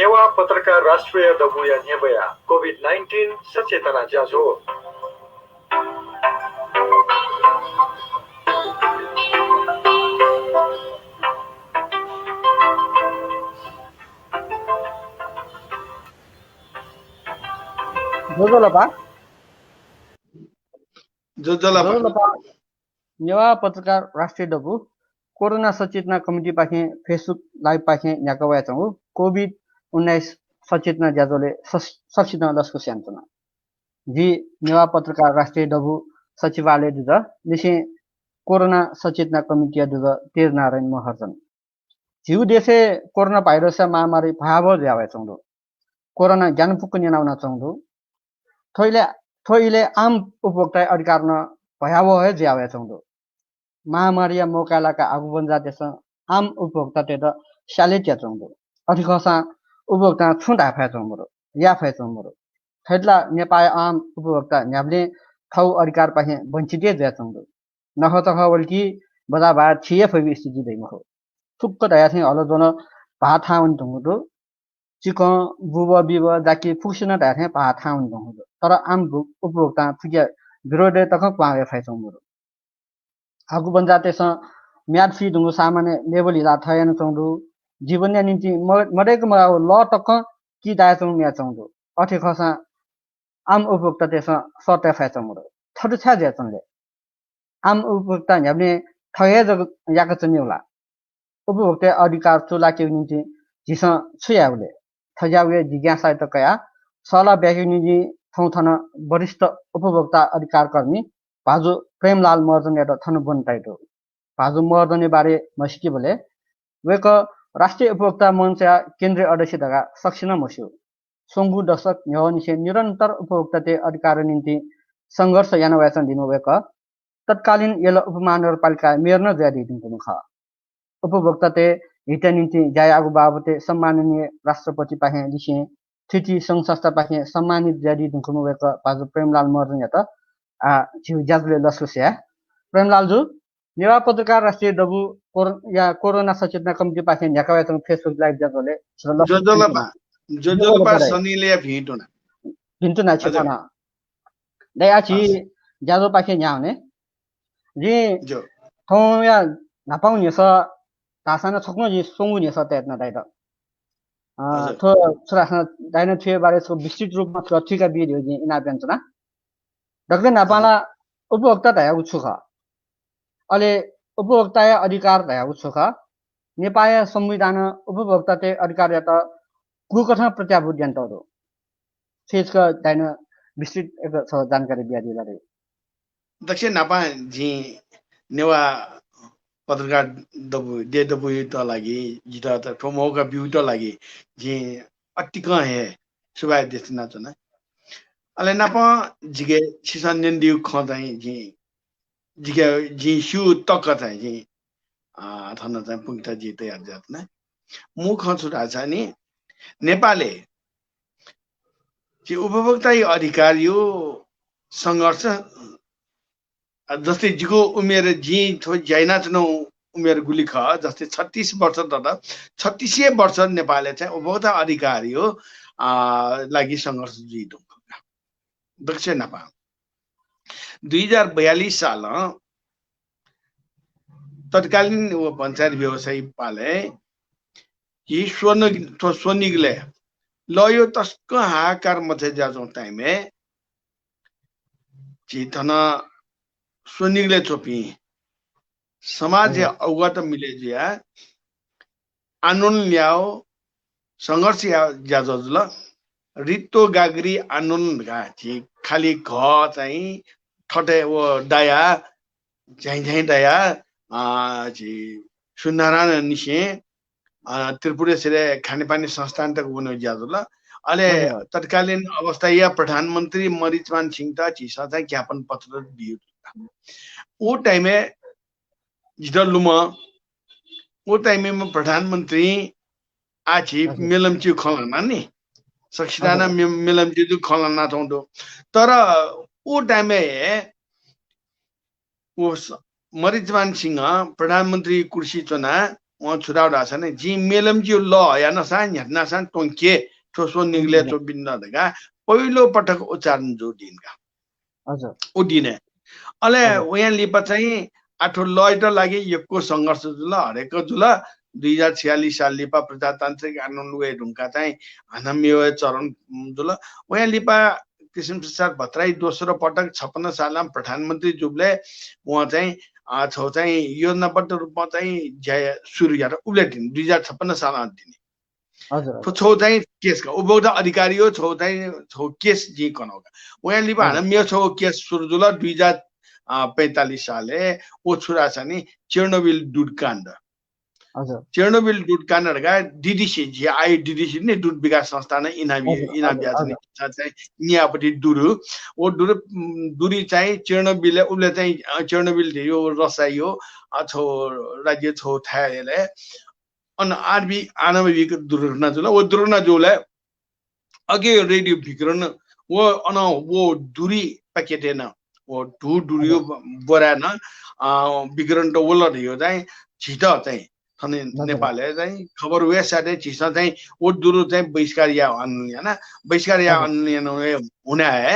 नेवा पत्रकार राष्ट्रिय दबुया नेबया कोभिड-19 सचेतना जाजो जोजोलपा नेवा पत्रकार राष्ट्रिय डबु कोरोना सचेतना कमिटी पाखे फेसबुक लाइभ पाखे न्याकवा चंगु कोभिड-19 सचेतना ज्याजोले सचेतना लस्को स्यान्तना जी नेवा पत्रकार राष्ट्रिय डबु सचिवालय दुज निसे कोरोना सचेतना कमिटी दुज तेज नारायण महर्जन जिउ देशे कोरोना भाइरस महामारी भयावह ज्यावे चंगु कोरोना ज्ञान पुक्क निनाउना चंगु थोइले आम उपभोक्ता अधिकार न भयावह ज्यावे चंगु महामारी मोकालाका आगुबन जातेस आम उपभोक्ता तेद शालेटिया चंगु अधिकसा उपभोक्ता छुंडा फा चंगु या फा चंगु थैला नेपाल आम उपभोक्ता न्याब्ले थौ अधिकार पाहे वञ्चित ज्या चंगु नख तख वल्की बजा बा छिए फबी स्थिति दैमहो थुक्क दया चाहिँ हलो जोन भाथाउन दंगु चिक बुब बिब जाकी फुक्सिन दया चाहिँ भाथाउन दंगु तर आम उपभोक्ता फुके विरोध तक पावे फा चंगु आगु बन्जातेस म्याद फी दुंगु सामान्य लेभल हिला थयन चंगु जीवन्या निम्ति मडेको म ल तक कि दाय चंगु म्या चंगु अथे खसा आम उपभोक्ता तेस सत्य फा चंगु थरु छा ज्या चंगले आम उपभोक्ता न्याब्ने थये जग याक चन्युला उपभोक्ता अधिकार चुला के निम्ति जिस छुयाउले थजाउए जिज्ञासा तकया सला ब्याके निजी थौथन वरिष्ठ उपभोक्ता अधिकार कर्मी भाजु प्रेमलाल महर्जन एउटा थनु बनताइटो भाजु महर्जन बारे मसिके बोले वेक राष्ट्रिय उपभोक्ता मंच केन्द्रीय अध्यक्ष दगा सक्सिन मस्यो सोंगु दशक न्यनिसे निरन्तर उपभोक्ता ते अधिकार निम्ति संघर्ष यान वाचन दिनु वेक तत्कालीन यल उपमहानगरपालिका मेयर न ज्यादि दिनु ख उपभोक्ता ते हित निम्ति जाय आगु बाबते सम्माननीय राष्ट्रपति पाहे लिसे थिति संघ संस्था पाखे सम्मानित ज्यादि दुखुनु वेक भाजु प्रेमलाल महर्जन यात जिउ ज्याजुले लस्कुस्या प्रेमलाल जु नेवा पत्रकार राष्ट्रिय डबु कोरोना सचेतना कमिटी पाखे न्याकावा त फेसबुक लाइभ ज्याजुले जोजोलपा सनीले भिटुना भिन्टुना छिपना दयाछि ज्याजो पाखे न्याउने जी जो थौ या नापाउने स तासान छक्न जी सोंगुने स त्यतना दाइ त थो छरासन दाइने थिए बारे सो विस्तृत रूपमा तथ्यका भिडियो जी इना बेन्चना दक्ले नापाला उपभोक्ता दया उछुख अले उपभोक्ता अधिकार दया उछुख नेपाल संविधान उपभोक्ता ते अधिकार या त कुकथन प्रत्याभूत जन्तरो त्यसका दाइन विस्तृत एक जानकारी दिया दिलारे दक्षिण नापा जी नेवा पत्रकार दबु दे दबु त लागि जिता त प्रमोका बिउ त लागि जी अटिक हे सुबाय देसना चना अले नापा जिगे छिसन दिउ खदाई जी जिगे जी सु तक चाहिँ जी थन चाहिँ पुंगता जी तयार जात न मु खछु राजा नि नेपालले कि उपभोक्ता अधिकार यो संघर्ष जस्तै जिको उमेर जी थो जाइना चनो उमेर गुली ख जस्तै 36 वर्ष त 36 वर्ष नेपालले चाहिँ उपभोक्ता अधिकार यो लागि संघर्ष जितो दक्षिण नेपाल 2042 साल तत्कालीन पञ्चायत व्यवसायी पाले कि स्वनिगले ल यो तस्क हाकार मथे जाजो टाइमे चितन स्वनिगले चोपी समाज अवगत मिले जिया आन्दोलन ल्याओ संघर्ष ज्याजल रित्तो गागरी आन्दोलन गा खाली घ चाहिँ ठटे वो दया झैझै दया सुनारायण निसे त्रिपुरेश्वर खानेपानी संस्थान तक बनो ज्याजल अले तत्कालीन अवस्था या प्रधानमंत्री मरिचमान सिंह त चिसा चाहिँ ज्ञापन पत्र दियो ओ टाइमे जिदलुमा ओ टाइमे में प्रधानमंत्री आछि मेलमची खलना नि सक्षिदाना मेलमची दु खलना थौंदो तर ओ टाइमे ओ मरिचमान सिंह प्रधानमंत्री कुर्सी चुना वहाँ छुराव रहा ने जी मेलम जी ल या नसान या नसान टोंके ठोसो निगले तो बिन्ना दगा पहिलो पटक उच्चारण जो दिनका हजुर उ दिने अले हजुर वहाँ लिपा चाहिँ आठो लयट लागि यको संघर्ष जुल हरेको जुल 2046 साल लिपा प्रजातान्त्रिक आन्दोलन वे ढुङ्गा चाहिँ हनमियो चरण जुल वहाँ लिपा कृष्ण प्रसाद भट्टराई दोस्रो पटक 56 सालमा प्रधानमन्त्री जुबले उहाँ चाहिँ छौ चाहिँ योजनाबद्ध रूपमा चाहिँ सुरु गरेर उब्लेटिन् 2056 सालमा दिने हजुर छौ चाहिँ केसका उपभोक्ता अधिकारी हो छौ चाहिँ छौ केस जी कनौका वहाँ लिपा हनमियो छौ केस सुरु जुल 2045 साले ओ छुरा छ नि चेर्नोबिल दुधकाण्ड हजुर Chernobyl दुधकाण्डका DDC G I DDC ने दुध विकास संस्थान इनाबिया चाहिँ यहाँपट्टि दुरु ओ दुरी चाहिँ चेर्नोबिल उसले चाहिँ चेर्नोबिल यो रसाई हो छौ राज्य छौ थाले अन आरबी आणविक दुर्घटना जुल वो दुर्घटना जुले अघि रेडियो विकिरण वो अन वो दूरी पैकेटेन वो दुरियो बोरान विकिरण त ओल रह्यो चाहिँ छिटो चाहिँ थने नेपालले चाहिँ खबर हुए साथै छिसा चाहिँ वो दुरु चाहिँ बहिष्कारिया आन्दोलन हैन बहिष्कारिया आन्दोलन हुने है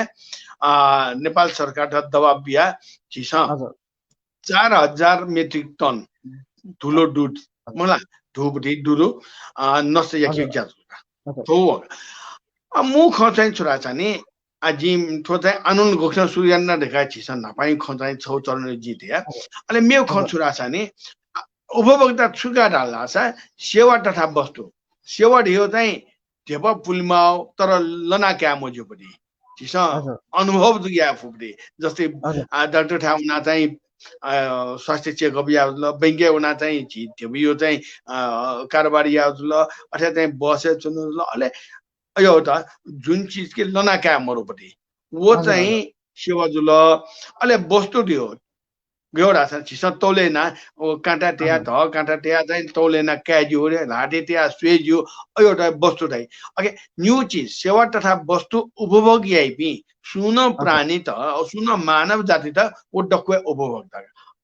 नेपाल सरकार का दबाव बिया छिसा 4000 मेट्रिक टन धुलो दुध मलाई धुबडी दुरु नष्ट याकि ज्यादा तो मुख चाहिँ छोरा छ नि आजि थो चाहिँ आन्दोलन घोषणा सुरु देखा छिसा नपाइ ख चाहिँ छौ चरण जिते अनि मेउ ख छोरा छ नि उपभोक्ता छुका डाल्ला छ सेवा तथा वस्तु सेवा ढियो चाहिँ ढेप पुलमा तर लना क्या मोजोपडी छिस अनुभव दुया फुपडी जस्तै डाक्टर ठाउना चाहिँ स्वास्थ्य चेकअप या बैंके हुना चाहिँ ढेप यो चाहिँ कारोबारी या ल अथवा चाहिँ बसे चुनु ल अले यो त जुन चीज के लना क्या मरोपडी वो चाहिँ सेवा जुल अले वस्तु दियो गयोडा छ छिस तौलेना ओ काँटा टेया ध काँटा टेया चाहिँ तौलेना क्याजियो रे लाटे टेया स्वेजियो एउटा वस्तु चाहिँ ओके न्यू चीज सेवा तथा वस्तु उपभोग आइपी सुन प्राणी त सुन मानव जाति त ओ डक्वे उपभोक्ता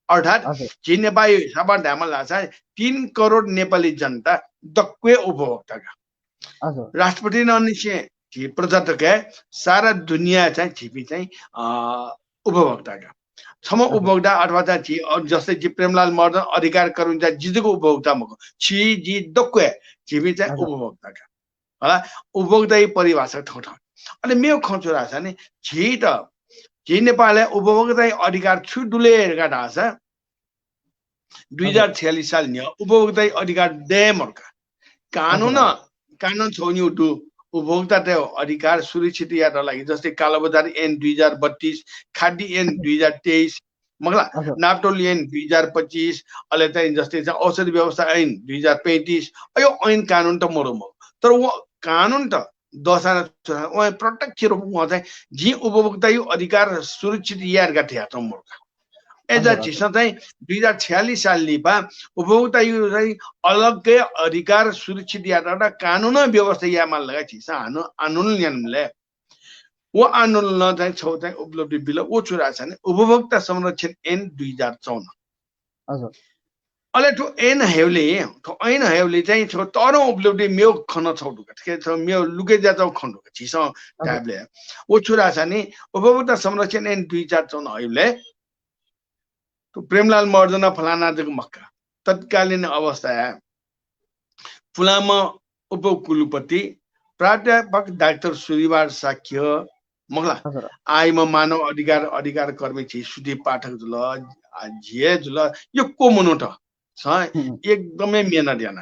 अर्थात जे नेपाली हिसाबमा ढामला छ 3 करोड नेपाली जनता डक्वे उपभोक्ता राष्ट्रपति ननिसे जी प्रजातक है सारा दुनिया चाहिँ छिपी चाहिँ उपभोक्ता क्षम उपभोक्ता अथवा चाहिँ जस्तै जी प्रेमलाल मर्दन अधिकार कर्मचारी जिजको उपभोक्ता मको छि जी डक्वे छिपी चाहिँ उपभोक्ता होला उपभोक्ता परिभाषा ठौ ठौ अनि मेयो खचुरा छ नि छि त जे नेपालले उपभोक्ता अधिकार छुडुले हेरेका छ 2046 साल नि उपभोक्ता अधिकार डेमरका कानुन छोन्यु टु उपभोक्ता अधिकार सुरक्षित यात्रा लागि जस्तै कालोबजार ऐन 2032 खाद्य ऐन 2023 मगला नाप्टोली ऐन 2025 अले चाहिँ जस्तै चाहिँ औषधि व्यवस्था ऐन 2035 यो ऐन कानुन त मरोमो तर वो कानुन त दशहरा प्रत्यक्ष रूपमा चाहिँ जी उपभोक्ता अधिकार सुरक्षित यारका थिया त मोर्का एजा छिस चाहिँ 2046 साल लिपा उपभोक्ता चाहिँ अलग्गै अधिकार सुरक्षित यात्रा कानुन व्यवस्था यामा लगा छिस आन्दोलनले वो आन्दोलन चाहिँ छौ चाहिँ उपलब्धि बिल ओ छुरा छ नि उपभोक्ता संरक्षण ऐन 2054 हजुर अले ठो ऐन हेवले चाहिँ छौ तर उपलब्धि मेउ खन छौडुका के छ मेउ लुके जातो खण्डुका छिस ट्याबले ओ छुरा छ नि उपभोक्ता संरक्षण ऐन 2054 हेवले तो प्रेमलाल मर्दना फलाना जग मक्का तत्कालीन अवस्था है फुलामा उपकुलपति प्राध्यापक डाक्टर सूर्यवार साक्य मगला आइमा मानव अधिकार कर्मी छि सुदीप पाठक जुल झिए जुल यो को मुनोट छ एकदमै मेहनत दिएन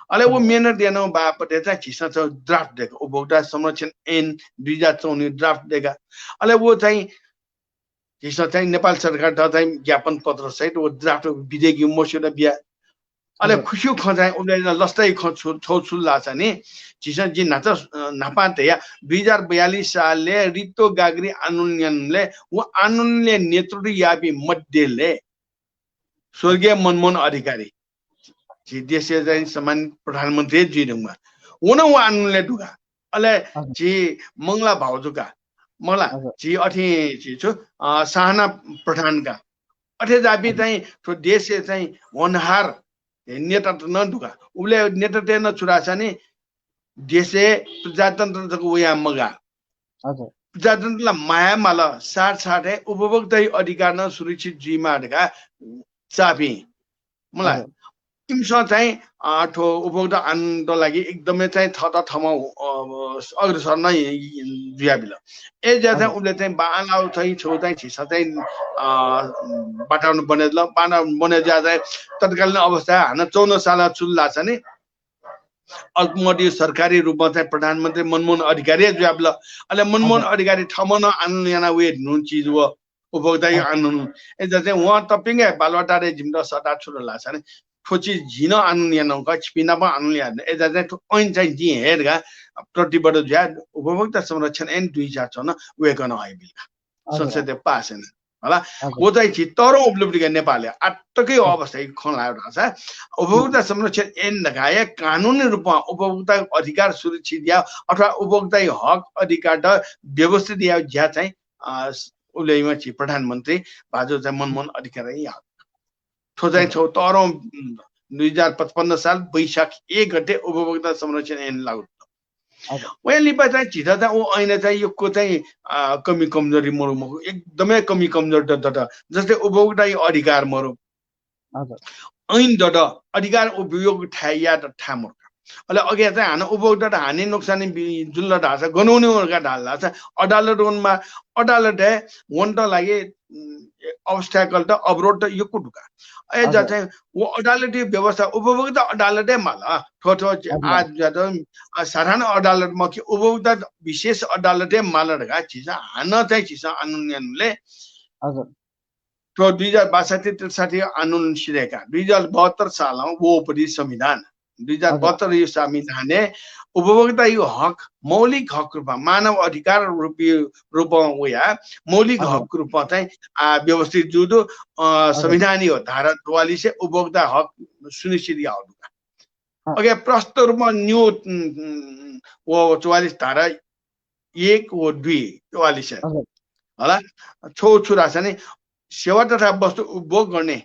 अले वो मेहनत दिएन बापटे चाहिँ छिसा छ ड्राफ्ट दिएको उपभोक्ता संरक्षण ऐन 2054 ड्राफ्ट दिएका अले वो चाहिँ जिसमा चाहिँ नेपाल सरकार चाहिँ ज्ञापन पत्र सहित वो ड्राफ्ट विधेयक मोसुदा बिया अले खुसियो खजाय उनीहरुले लस्tai छौछुल्ला छ नि जिसमा जी नाच नापाते या 2042 सालले रितो गाग्री आन्दोलनले वो आन्दोलनले नेतृत्व यापी मध्यले स्वर्गीय मनमोहन अधिकारी जी देशले चाहिँ समान प्रधानमन्त्री जिरुङमा उन वो आन्दोलनले दुगा अले जी मंगला भाउजुका मला जी अठी जी छु साहना प्रधानका अठे जाबी चाहिँ तो देशले चाहिँ वनहार नेता त नढुका उसले नेता तेर्न छुराछ नि देशे प्रजातन्त्र को वया मगा हजुर प्रजातन्त्रलाई माया माल साथसाथै उपभोक्ता अधिकार न सुरक्षित जीमाका चापी मलाई तिमीसँग चाहिँ ठो उपभोक्ता आन्दोलनको लागि एकदमै चाहिँ ठाउँमा अग्रसर नै जुयाबिल ए ज्या चाहिँ उसले चाहिँ बालाउ चाहिँ छेउ चाहिँ छिसा चाहिँ बाटाउनु बनेल बाटाउनु बने ज्या चाहिँ तत्कालीन अवस्था हान 14 साल चुल्ला छ नि अल्पमोटी सरकारी रूपमा चाहिँ प्रधानमन्त्री मनमोहन अधिकारी जुयाबिल अहिले मनमोहन अधिकारी ठाउँमा न आन्दोलन याना वे नुन चिज हो उपभोक्ता आन्दोलन ए ज्या चाहिँ उहाँ तपिङ्गे बालवाटारे जिम्दा सटा छुरो लाग्छ नि ठोची झिन आनुलियन छिपिना पनि आनुलियन एजा चाहिँ ऐन चाहिँ जी हेरगा प्रतिबद्ध ज्या उपभोक्ता संरक्षण ऐन 2004 वेकन आइबिल संसदीय पास हैन होला वो चाहिँ छि तर उपलब्धि नेपालले अटकै अवस्था खला एउटा छ उपभोक्ता संरक्षण ऐन लगाए कानुनी रूपमा उपभोक्ता अधिकार सुरक्षित या अथवा उपभोक्ता हक अधिकार व्यवस्थित या ज्या चाहिँ उलेमा छि प्रधानमन्त्री बाजु चाहिँ मनमोहन अधिकारी ठोजाइ छौ तर 2055 साल वैशाख 1 गते उपभोक्ता संरक्षण ऐन लागू वहाँ लिपा चाहिँ छिटो चाहिँ ऊ ऐन चाहिँ यो को चाहिँ कमी कमजोरी मरु एकदमै कमी कमजोर द जस्तै उपभोक्ता अधिकार मरु ऐन द अधिकार उपयोग ठाया त ठामर अहिले अघि चाहिँ हान उपभोक्ता हानि नोक्सानी जुन ढाछ गनाउनेहरुका ढाल्ला छ अदालतमा अदालत वन्ट लागि अब्स्ट्याकल त अवरोध त यो कुटुका ए जा चाहिँ वो अदालती व्यवस्था उपभोक्ता अदालतै माला ठोठो आज ज्यादा साधारण अदालतमा कि उपभोक्ता विशेष अदालतै माला ढका छिस हान चाहिँ छिस आन्दोलनले हजुर तो 2062-63 आन्दोलन सिरेका 2072 सालमा वो पनि संविधान 2072 यो संविधानले उपभोक्ता यो हक मौलिक हक रूपमा मानव अधिकार रूपमा वया मौलिक हक रूपमा चाहिँ व्यवस्थित जुदो संविधानी हो धारा 44 उपभोक्ता हक सुनिश्चित याउडुका अगे प्रस्त रूपमा न्यू वो 44 धारा 1 वो 2 44 होला छो छुरा छ नि सेवा तथा वस्तु उपभोग गर्ने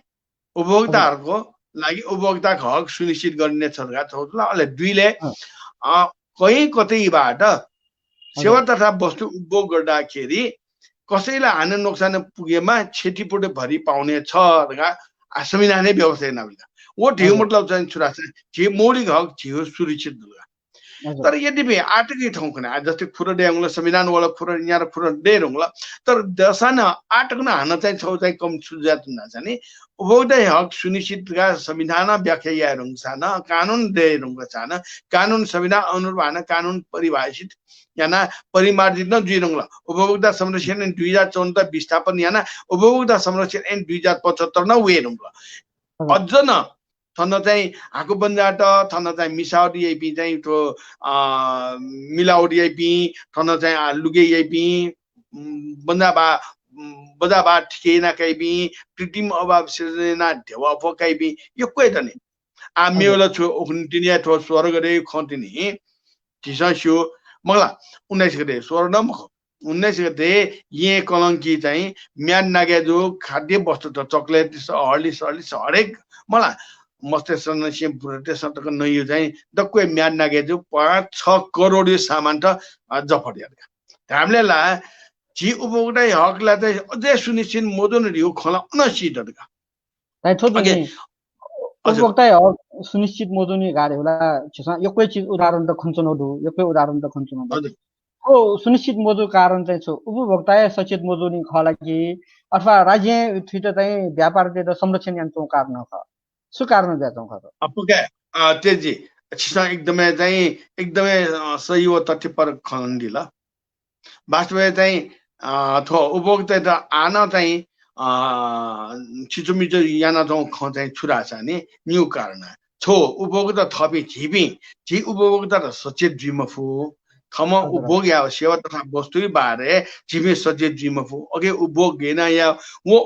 उपभोक्ताहरुको लागि उपभोक्ताको हक सुनिश्चित गर्ने सरकार छौला अहिले 2 ले कहीँ कतैबाट सेवा तथा वस्तु उपभोग गर्दाखेरि कसैलाई हानि नोक्सान पुगेमा क्षतिपूर्ति भरि पाउने छ संविधानले व्यवस्था नबिल वो ढिउ मतलब चाहिँ छुरा छ मौलिक हक थियो सुरक्षित तर यद्यपि आटकै ठाउँ कुनै जस्तै खुरो ड्याङला संविधान वाला खुरो यहाँ खुरो डेर हुँला तर दसान आटकन हान चाहिँ छौ चाहिँ कम सुजात हुन्छ नि उपभोक्ता हक सुनिश्चितका संविधान व्याख्याहरू छन् कानुन देहरू छन् कानुन संविधान अनुरूप हान कानुन परिभाषित याना परिमार्जित न जुइरंगला उपभोक्ता संरक्षण ऐन 2014 विस्थापन याना उपभोक्ता संरक्षण ऐन 2075 न वेरंगला अझ न थन चाहिँ हाकु बन्जाट थन चाहिँ मिसावटी आइपी चाहिँ तो मिलावटी आइपी थन चाहिँ लुगे आइपी बन्दाबा बजाबा ठिकेना काइबी कृत्रिम अभाव सिर्जना ढेवा फकाइबी यो कोइ त नि आ मेला छु ओखन्टिनिया थो स्वर गरे खन्टिनी तिसस्यो मगला 19 गते स्वर न मख 19 गते ये कलंकी चाहिँ म्यान नागे जो खाद्य वस्तु त चकलेट हर्लिस हरेक मला मस्तेसन सिम प्रोटेसन तक नयो चाहिँ दक्कै म्यान नागे जो 5-6 करोड सामान त जफडिया हामीले ला जी उपभोक्ता हकलाई चाहिँ अझै सुनिश्चित मोदन रियो खला अनसित दका ताइ छोड्नु नि उपभोक्ता हक सुनिश्चित मोदनी गाडे होला छिसा एकै चीज उदाहरण त खन्छन दु एकै उदाहरण त खन्छन दु ओ सुनिश्चित मोदो कारण चाहिँ छ उपभोक्ता सचेत मोदनी खला कि अथवा राज्य थिट चाहिँ व्यापार त संरक्षण यन्त्र कारण छ सु कारण जातौ ख अपके तेजी छिसा एकदमै चाहिँ एकदमै सही हो तथ्य पर खण्डिला वास्तवमा चाहिँ थो उपभोक्ता त आन चाहिँ छिचोमिचो याना चाहिँ चाहिँ छुरा छ नि न्यू कारण छो उपभोक्ता थपी झिपी झि उपभोक्ता त सचेत जिमफु खम उपभोग या सेवा तथा वस्तु बारे झिमे सचेत जिमफु अगे उपभोग गेना या वो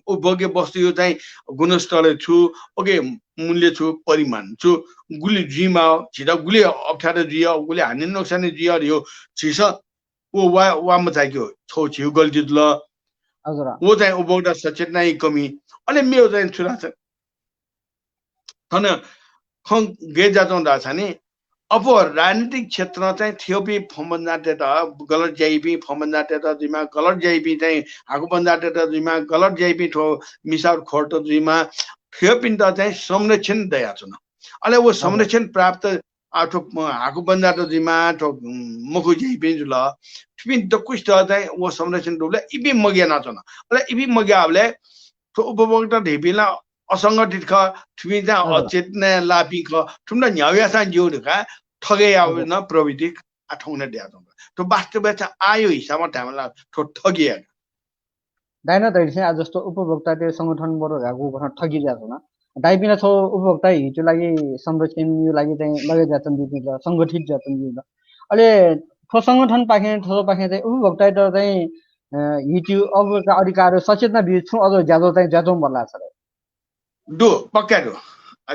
उपभोग्य वस्तु यो चाहिँ गुणस्तर छु अगे मूल्य छु परिमाण छु गुली जिमा छिटा गुली अप्ठ्यारो जिया गुली हानि नोक्सानी जिया यो छिस वो वा मचाइको छौ छिउ गल्ती ल हजुर वो चाहिँ उपभोक्ता सचेतना कमी अनि मेरो चाहिँ छुरा छ थन खं गे जातों दासानी अब राजनीतिक क्षेत्र चाहिँ थियोपी फमन्जाटे त गलत जाइपी फमन्जाटे त जिमा गलत जाइपी चाहिँ हाकु बन्जाटे त जिमा गलत जाइपी ठो मिसाउट खोट जिमा थियोपिन त चाहिँ संरक्षण दया छ न अले वो संरक्षण प्राप्त आठो हाकु बन्जाटे जिमा ठो मुखु जाइपी जुल थिपिन त कुछ त चाहिँ वो संरक्षण दुले इबी मगिया न छ न अले इबी मगियाले ठो उपभोक्ता ढेपिला असंगठित ख ठुमी चाहिँ अचेतन लापी ख ठुम्ना न्याउयासा जिउका ठगे आउ न प्रविधि आठौने द्या त तो वास्तवमा चाहिँ आयो हिसाबमा हामीला ठो ठगिया दाइन दैसे आज जस्तो उपभोक्ता त्यो संगठनबाट भएको भन्न ठगिरहेको न दाइपिन छ उपभोक्ता हिजो लागि संरक्षण यो लागि चाहिँ लगे जातन दिन्छ संगठित जातन दिन्छ अहिले ठो संगठन पाखे ठो पाखे चाहिँ उपभोक्ता त चाहिँ हिजो अबका अधिकार सचेतना बिच अझ ज्यादा चाहिँ ज्यादा बल्ला छ दो पक्का दो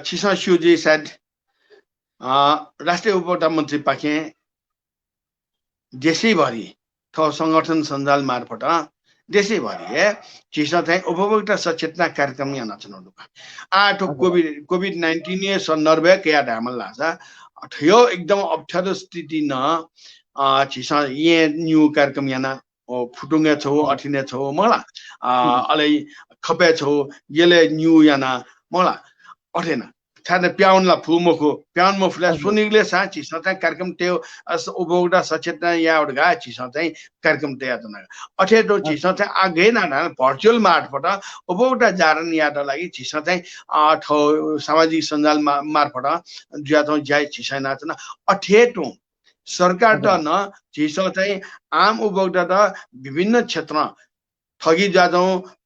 छिसा सुजी said राष्ट्रिय उपभोक्ता मन्त्री पाखे देशैभरि थो संगठन सञ्जाल मार्फत देशैभरि छिसा चाहिँ उपभोक्ता सचेतना कार्यक्रम यहाँ नचनाउनु आठो कोभिड-19 ने सन्दर्भ क्या ढामल लासा थियो एकदम अप्ठ्यारो स्थिति न छिसा ये न्यू कार्यक्रम यहाँ फुटुङ्गे छौ अठिने छौ मला अलै खपे छौ येले न्यू याना मला अठेन छाने प्याउनला फुमोको प्याउनमा फुला सुनिगले साची सता कार्यक्रम त्यो उपभोक्ता सचेतना याउडगा छिसा चाहिँ कार्यक्रम तयार गर्न अठे दो छिसा चाहिँ आगे न भर्चुअल मार्फत उपभोक्ता जारण याद लागि छिसा चाहिँ ठो सामाजिक सञ्जाल मार्फत ज्यातो जाय छिसा नाचना अठे टो सरकार त न छिसा चाहिँ आम उपभोक्ता त विभिन्न क्षेत्र ठगी जादौ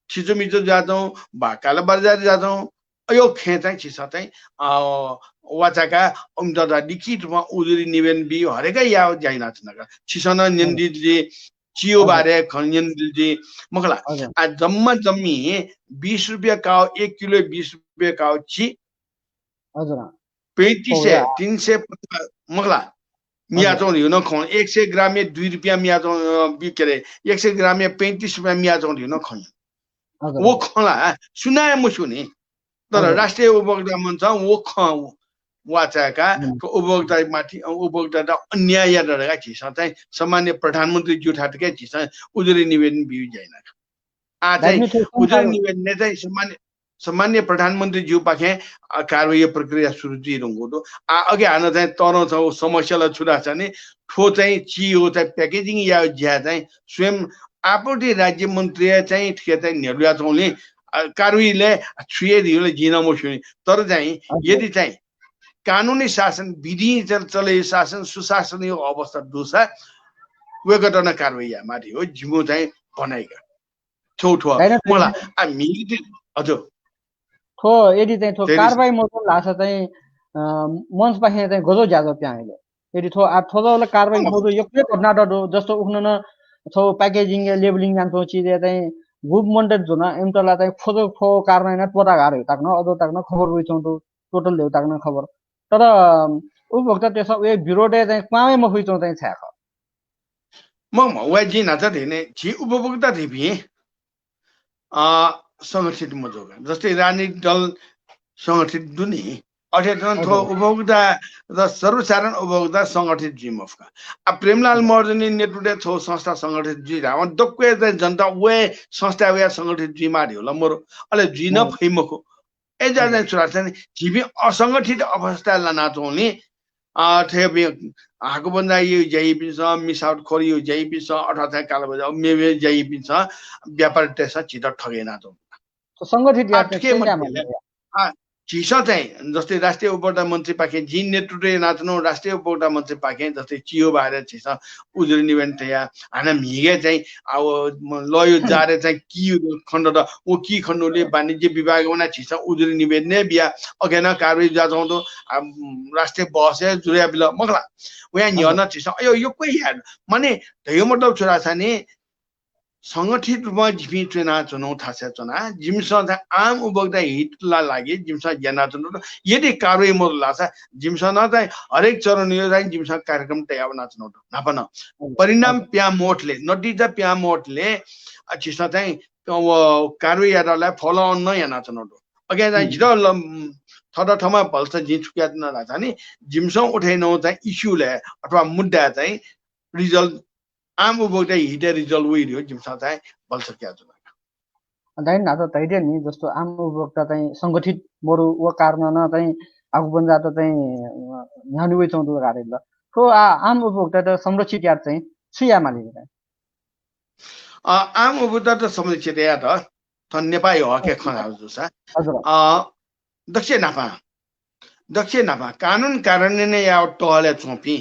छिचोमिचो जादौ बाकाला बजार जादौ यो खे चाहिँ छिसा चाहिँ वाचाका उम्ददा लिखित रूपमा उजुरी निवेदन बि हरेका या जाइना छनका छिसन निन्दिले चियो बारे खन्यनदिले मखला आ जम्मा जम्मी 20 रुपैयाँ काउ 1 किलो 20 रुपैयाँ काउ छि हजुर 3500 350 मखला मियाचो हिउन ख 100 ग्राम 2 रुपैयाँ मियाचो बिकेरे 100 ग्राम 35 रुपैयाँ मियाचो हिउन ख वो खला सुनाए मुसुनी तर राष्ट्रिय उपभोक्ता मञ्च वो ख वाचाका उपभोक्ता माथि उपभोक्ता त अन्याय गरेका छिस चाहिँ सामान्य प्रधानमन्त्री जुठाटकै छिस उजुरी निवेदन बिउ जाइन आ चाहिँ उजुरी निवेदन चाहिँ सामान्य प्रधानमन्त्री ज्यू पाखे कारबाही प्रक्रिया सुरु दिइरहँको दो आ अघि हान चाहिँ तर छ समस्यालाई छुरा छ नि ठो चाहिँ चियो चाहिँ प्याकेजिङ या ज्या चाहिँ स्वयं आपूर्ति राज्य मन्त्री चाहिँ ठिकै चाहिँ नेरुया चौले कारबाहीले छुए दियोले जिन मोसुनी तर चाहिँ यदि चाहिँ कानुनी शासन विधि चले शासन सुशासन यो अवस्था दोसा वे घटना कारबाही माथि हो जिमो चाहिँ बनाएका छौठो मलाई हामी हजुर थो यदि चाहिँ थो कारबाही मोटो लाछ चाहिँ मन्स पाखे चाहिँ गजो ज्यादा प्याहिले यदि थो आ थोजोले कारबाही मोटो यक्ले घटना डडो जस्तो उखन थो पैकेजिङ लेबलिङ जान्छ चिज चाहिँ ग्रुप मन्टेड जुन एमटला चाहिँ खोजो खो कारबाही न पोटा गारे ताक्न अदो ताक्न खबर रुइछौं टोटल देउ ताक्न खबर तर उपभोक्ता त्यसो वे बिरोडे चाहिँ क्वामै मफुइचौं चाहिँ छाख म वाजी नाचा दिने छि उपभोक्ता दिबी संगठित मजोगा जस्तै राजनीतिक दल संगठित दुनी अठेटन थो उपभोक्ता र सर्वसाधारण उपभोक्ता संगठित जिमफका आ प्रेमलाल मर्जनी नेतृत्व थो संस्था संगठित जि राम दक्वे जनता वे संस्था वे संगठित जिमा होला मोर अले जिन फैमको एजा चाहिँ छोरा चाहिँ जिबी असंगठित अवस्था लाना चोनी थेबी हाको बन्दा यो जइपिन्छ मिसआउट खोरी यो जइपिन्छ अथवा कालो बजा मेवे जइपिन्छ व्यापार त्यसमा चित ठगेना त संगठित चिसा चाहिँ जस्तै राष्ट्रिय उपभोक्ता मन्त्री पाखे जिन नेतृत्व नाच्नु राष्ट्रिय उपभोक्ता मन्त्री पाखे जस्तै चियो बाहिर चिसा उजुरी निवेदन थया हाना मिगे चाहिँ अब लयो जारे चाहिँ कि खण्ड त ओ कि खण्डले वाणिज्य विभागमा चिसा उजुरी निवेदन बिया अगेन कारबाही जाजौं राष्ट्रिय बसे जुरिया बिल मगला वया न्यन चिसा अयो यो कोही याद माने यो मतलब छोरा छ नि संगठित रूपमा जिपी चुना चुनाउ थासे चुना जिमसा आम उपभोक्ता हितला लागि जिमसा ज्ञान चुनाउ यदि कारबाही मोर लासा जिमसा न चाहिँ हरेक चरण यो चाहिँ जिमसा कार्यक्रम तयार नाच्नु नपन परिणाम प्या मोटले नटिजा प्या मोटले चिसा चाहिँ कारबाही यादलाई फलो अन न या नाच्नु अगे चाहिँ जिरो थोड़ा ठाउँमा भल्छ जी छुक्या नराछ नि जिमसँग उठाइनौ चाहिँ इस्युले अथवा मुद्दा चाहिँ रिजल्ट आम उपभोक्ता हिटे रिजल्ट उयो जिमसँग चाहिँ भल्छ क्या जुन दाइन नातो तैले नि जस्तो आम उपभोक्ता चाहिँ संगठित बरु व कारण चाहिँ आगुबन्जा त चाहिँ न्यानुवे चौधो गाडेल तो आम उपभोक्ता त संरक्षित याद चाहिँ छुया मालिक आम उपभोक्ता त संरक्षित या त नेपाली हके खना जुसा हजुर दक्षिण नाफा कानुन कार्यान्वयन या टहले चोपी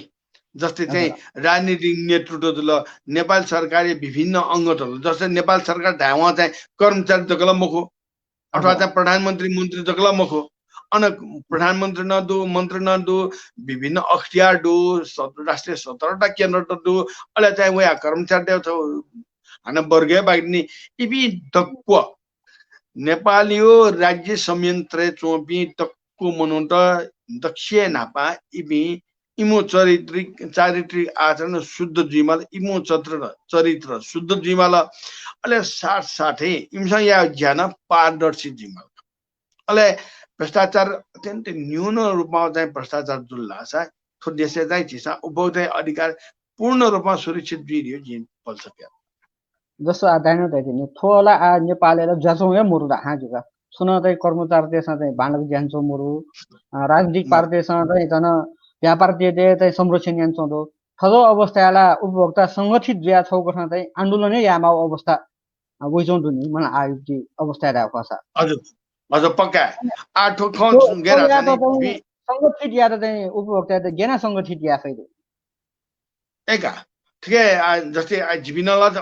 जस्तै चाहिँ राजनीतिक नेतृत्व नेपाल सरकारले विभिन्न अङ्गहरू जस्तै नेपाल सरकार ढाउँ चाहिँ कर्मचारी जगला मुखो अथवा चाहिँ प्रधानमन्त्री मन्त्री जगला मुखो अन प्रधानमन्त्री नदु मन्त्री नदु विभिन्न अख्तियार दु राष्ट्रिय 17टा केन्द्र दु अहिले चाहिँ उया कर्मचारी छ हाना वर्गीय बाग्ने इबी तक्व नेपालियो राज्य संयन्त्र चोपी तक्को मनुन्ट दक्षिण नापा इबी इमो चारित्रिक आचरण शुद्ध जीवमाल इमो चरित्र शुद्ध जीवमाल अहिले साथै इमसँग या ज्ञान पारदर्शी जीवमाल अहिले भ्रष्टाचार अत्यन्तै न्यून रूपमा चाहिँ भ्रष्टाचार जुल्ला छ थो देशे चाहिँ चिसा उपभोक्ता अधिकार पूर्ण रूपमा सुरक्षित दिइयो जिन बोल्छ क्या जस्तो आदान दैथिने थोला आ नेपालले जसोङे मुरुदा हाजुका सुन चाहिँ कर्मचारी देशमा चाहिँ बाणक ज्ञानचो मुरु राजनीतिक पार्टीसँग चाहिँ जन व्यापार दिए चाहिँ संरक्षण यान्छौँ थलो अवस्थाला उपभोक्ता संगठित ज्या छौ गर्न चाहिँ आन्दोलनै यामा अवस्था वइजौँ दुनी मलाई आयुक्ति अवस्था राखो छ हजुर हजुर पक्का आठो खौँ गेरा संगठित या त चाहिँ उपभोक्ता त गेना संगठित या फेरि एका ठीक है जस्तै जीवनलाई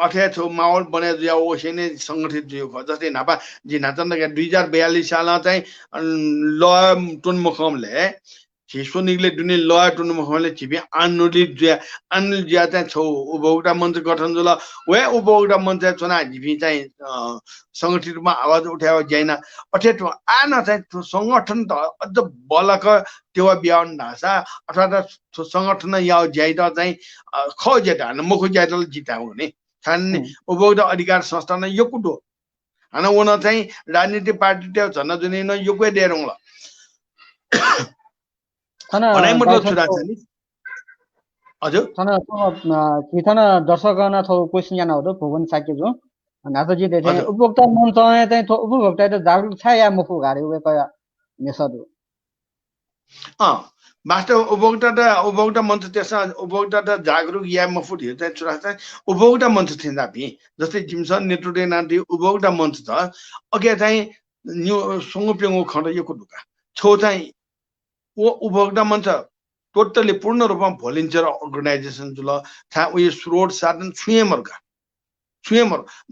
अठे छौ माहौल बने दिया ओसे नै संगठित दियो जस्तै नापा जी नाचन 2042 सालमा चाहिँ ल टुन मुखमले छिसोनिकले दुने ल टुन मुखमले छिबी आन्दोलित ज्या चाहिँ छौ उपभोक्ता मन्त्री गठन जुल वे उपभोक्ता मन्त्री चुना झिबी चाहिँ संगठित रूपमा आवाज उठायो ज्याइन अठे आन चाहिँ संगठन त अझ बलक त्यो बियान ढासा अथवा त संगठन या ज्याइद चाहिँ ख ज्यादा मुख ज्यादल जिताउ भने खान उपभोक्ता अधिकार संस्था न यो कुटो हाना उन चाहिँ राजनीतिक पार्टी त्यो झन् जुनै न यो कोही डेरौँ ल भनाइ मतलब छुरा छ नि हजुर थना किथन दर्शकना थो क्वेशन याना हो भवन साके जो नातो जी देथे उपभोक्ता मंच चाहिँ थो उपभोक्ता त जागरुक छ या मुखु गारे वे कया नेसदु मास्टर उपभोक्ता मन्त्र त्यसमा उपभोक्ता त जागरुक या मफुट यो चाहिँ छुरा चाहिँ उपभोक्ता मन्त्र थिएन भि जस्तै जिमसन नेतृत्व नाति उपभोक्ता मन्त्र छ अघि चाहिँ न्यू संगोप्यङो खण्ड यो कुटुका छौ चाहिँ वो उपभोक्ता मञ्च टोटली पूर्ण रूपमा भोलिन्टियर अर्गनाइजेसन जुल था उयो स्रोत साधन छुएमर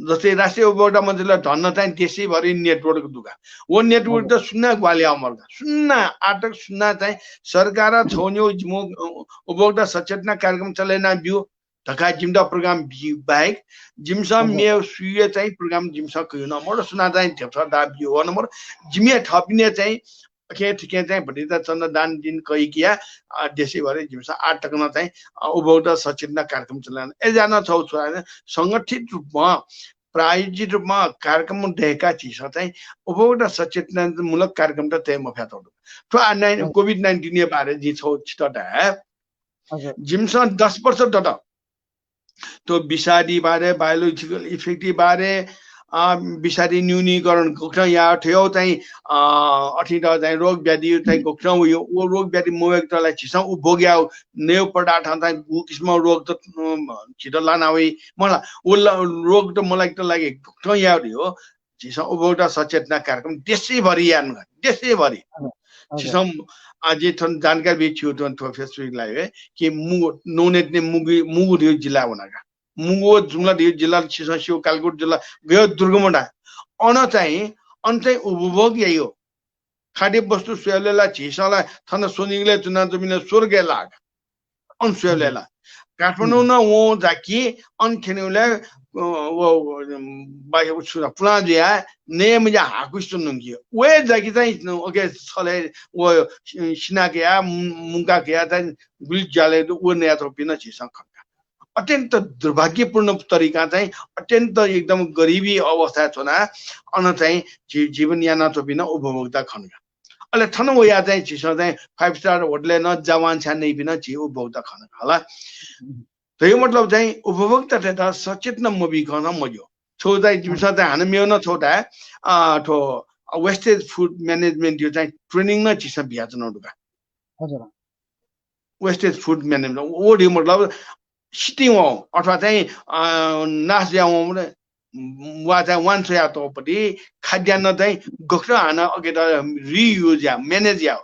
जस्तै राष्ट्रिय उपभोक्ता मञ्चले धन्न चाहिँ देशैभरि नेटवर्क दुका वो नेटवर्क त सुन्ना ग्वाले अमरका सुन्ना आटक सुन्ना चाहिँ सरकार छौन्यो उपभोक्ता सचेतना कार्यक्रम चलेना बिउ ढका जिम्दा प्रोग्राम बाहेक जिमसा मे सुये चाहिँ प्रोग्राम जिमसा कयो नम्बर सुना चाहिँ थेप्छ दा बिउ हो नम्बर जिमे थपिने चाहिँ ठिकै चाहिँ भनिदा चन्द दान दिन कही किया देशैभरि जिमसा 8 टकमा चाहिँ उपभोक्ता सचेतना कार्यक्रम चलाउन एजना छौ संगठित रूपमा प्रायोजित रूपमा कार्यक्रम देखेका चिज चाहिँ उपभोक्ता सचेतनामूलक कार्यक्रम त त्यही मफ्यात हो कोभिड-19 ने बारे जी छौ छिटटा जिमसा 10 वर्ष डट तो विषादी बारे बायोलोजिकल इफेक्टिभ बारे विषादी न्यूनीकरण गोख्न या ठ्यो चाहिँ अठिटा चाहिँ रोग व्याधि चाहिँ गोख्न उयो वो रोग व्याधि मोवेक्टलाई छिसा उपभोग्या नेउ पदार्थ चाहिँ गु किसिम रोग त छिटो लानावै मलाई वो रोग त मलाई त लागि गोख्न या हो छिसा उपभोक्ता सचेतना कार्यक्रम देशैभरि यान देशैभरि छिसा आज थन जानकारी भी छियो त फेसबुक लाइव कि नोनेट ने मुगु जिल्ला बनाका मुगो जुम्ला जिल्ला छिसो कालकोट जिल्ला गयो दुर्गमडा अन चाहिँ उपभोग यही हो खाद्य वस्तु स्वेलेला छिसला थन सोनिगले चुना जमिन स्वर्ग लाग अन स्वेलेला काठमाडौँ न वो जाकी अन खेनेले वो बाय उछुरा पुलाजिया नेम या हाकुस्तो नंगी वे जाकी चाहिँ ओके छले वो सिनाकेया मुंगाकेया चाहिँ गुल जाले वो नया थपिन छिसा अत्यन्त दुर्भाग्यपूर्ण तरिका चाहिँ अत्यन्त एकदम गरिबी अवस्था छना अन चाहिँ जीवन याना चोबिन उपभोक्ता खनका अहिले ठन वया चाहिँ छिसो चाहिँ 5 स्टार होटल न जवान छा नहीं बिना छि उपभोक्ता खाना होला तो यो मतलब चाहिँ उपभोक्ता ता सचेत न मोबी खाना मजो छो चाहिँ जिमसा चाहिँ हान मेउ न छोटा ठो वेस्टेज फूड मैनेजमेंट यो चाहिँ ट्रेनिङ न छिस बियाच न दुका हजुर वेस्टेज फूड मैनेजमेंट वो डी मतलब सिटिङ हो अथवा चाहिँ नास जाउँ वा चाहिँ वान सोया तोपटी खाद्यान्न चाहिँ गख्न हान अगे त रियुज या म्यानेज या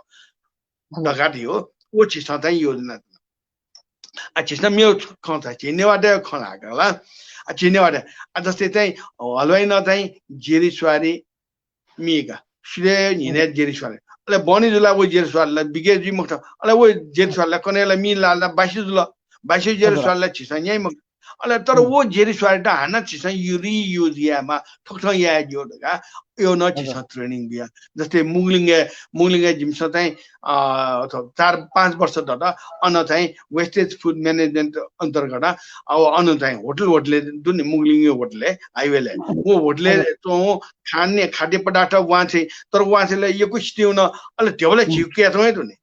ढगाटी हो वो छिस चाहिँ योजना आ छिस मेउ खन्छ चिनेवाट खलागला आ चिनेवाट आ जस्तै चाहिँ हलवाई न चाहिँ जेरी स्वारी मिगा सुले हिने जेरी स्वारी अले बनी जुला वो जेरी स्वारीलाई बिगे जी मख अले वो जेरी स्वारीलाई कनेला मिला बासी जुला बासी जेरी स्वारीलाई छिस यही मख अले तर वो जेरी स्वारी ता हाना छिस युरी युजियामा ठोक्ठ या जो ढगा यो न छिस ट्रेनिङ बिया जस्तै मुगलिङे जिमस चाहिँ 4-5 वर्ष त अन चाहिँ वेस्टेज फूड मैनेजमेंट अन्तर्गत अब अन चाहिँ होटल जुन मुगलिङ होटलले हाइवेले वो होटलले तो खाने खाद्य पदार्थ वहाँ चाहिँ तर वहाँ चाहिँ यो कुछ थिउन अले त्यसले छिके चाहिँ दुने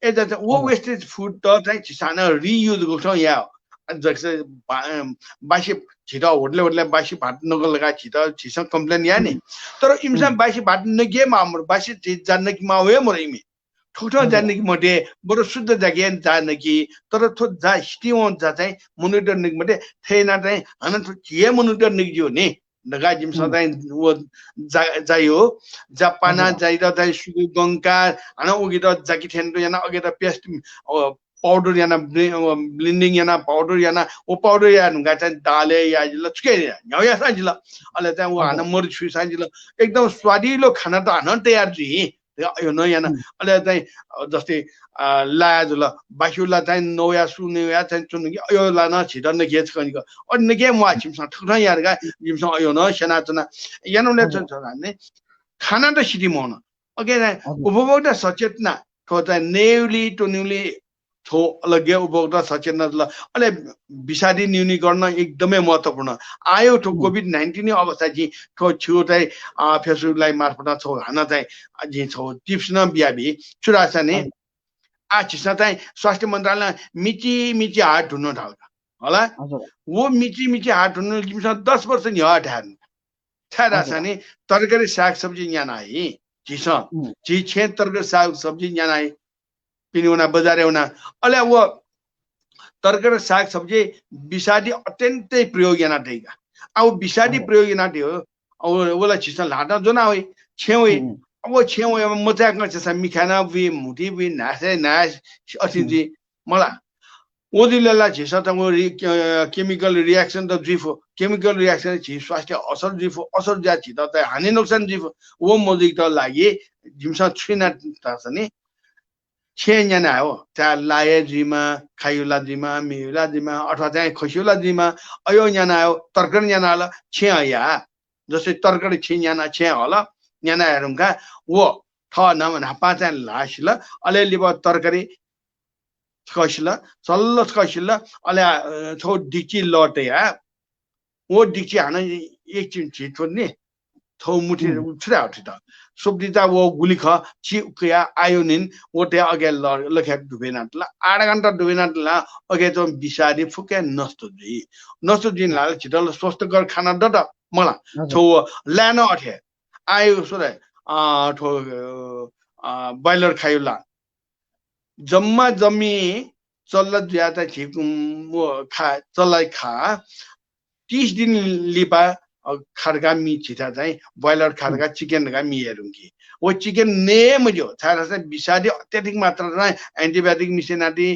एजा चाहिँ वो वेस्टेज फूड त चाहिँ छिसाना रियुज गर्छौ या जैसे बासी छिटा होटल बासी भात नगल लगा छिटा छिसा कंप्लेन या नहीं तर इमसा बासी भात नगे मामर बासी चीज जानने की मावे मोर इमे ठोठो जानने की मटे बरो शुद्ध जगह जानने की तर थो जा स्टीवन जा चाहिँ मोनिटर निक मटे थेना चाहिँ हन थो के मोनिटर निक जो ने नगा जिमसा चाहिँ वो जायो जापाना जाइदा चाहिँ सुगु गंका हन ओगी त जाकी थेन तो याना अगे त पेस्ट पाउडर याना ब्लेंडिंग याना पाउडर याना वो पाउडर या नुगा चाहिँ डाले या जिल्ला छुके न्याउ या साजिला अले चाहिँ वो हाना मर्छु साजिला एकदम स्वादिलो खाना त हान तयार जी यो न याना अले चाहिँ जस्तै लाया जुला बाखुला चाहिँ नोया सुने या चाहिँ चुन यो लाना छिटन के छ कनिको अन्य के म छिमसा ठुक्न यार गा जिमसा यो न सेना चना यानले छ हाने खाना त सिटी मन अगे उपभोक्ता सचेतना को चाहिँ नेउली टुन्युली थो अलग्गै उपभोक्ता सचेतना अले विषादी न्यूनीकरण एकदमै महत्त्वपूर्ण आयो ठो कोभिड-19 अवस्था जी ठो छु चाहिँ फेसबुकलाई मार्फत छौ हाना चाहिँ जी छौ टिप्स न बियाबी चुरासा ने आ छिसा चाहिँ स्वास्थ्य मन्त्रालय मिची हात ढुन्न ढाल्का होला वो मिची हात ढुन्न जिमसा 10 वर्ष नि हात हान छारासा ने तरकारी साग सब्जी न्याना है जिसा जी छे तरकारी साग सब्जी न्याना है पिनुना बजारे हुना अले वो तरकारी साग सब्जी विषादी अत्यन्तै प्रयोग याना देगा अब विषादी प्रयोग याना दियो अब वला छिसा लाटा जना होई छेउई अब छेउई मजाक गर्छ मिखाना वी मुठी वी नासे नास असिजी मला ओदिलला छिसा त वो केमिकल रिएक्सन त जिफो केमिकल रिएक्सन छि स्वास्थ्य असर जिफो असर जा छि त हानि नोक्सान जिफो वो मोजिक त लागि जिमसा छिना तास नि छेन्याना हो ता लाए जिमा खायुला जिमा मियुला जिमा अथवा चाहिँ खसियुला जिमा अयो न्याना हो तरकारी न्याना होला छे या जस्तै तरकारी छिन्याना छे होला न्याना हेरुङका वो थ नम नापा चाहिँ लासिला अले लिब तरकारी खसिला सल्ल खसिला अले थो डिची लटे या वो डिची हाना एक चिमची थोनी थो मुठी उछरा उठि त सुब्दिता वो गुली ख चिया आयोनिन वो ते अगे लखे डुबेनाटला आधा घंटा डुबेनाटला अगे तो बिसारी फुके नस्तो दिन लाल छिटल स्वस्थकर खाना दट मला छो लान अठे आयो सोरे ठो बॉयलर खायुला जम्मा जम्मी चल्ला ज्यादा छिकुम वो खा चलाई खा 30 दिन लिपा खरगा मी छिटा चाहिँ बॉयलर खरगा चिकन का मी हेरुंगी वो चिकन ने मजो थारा से विषादी अत्यधिक मात्रा में एंटीबायोटिक मिसेनाटी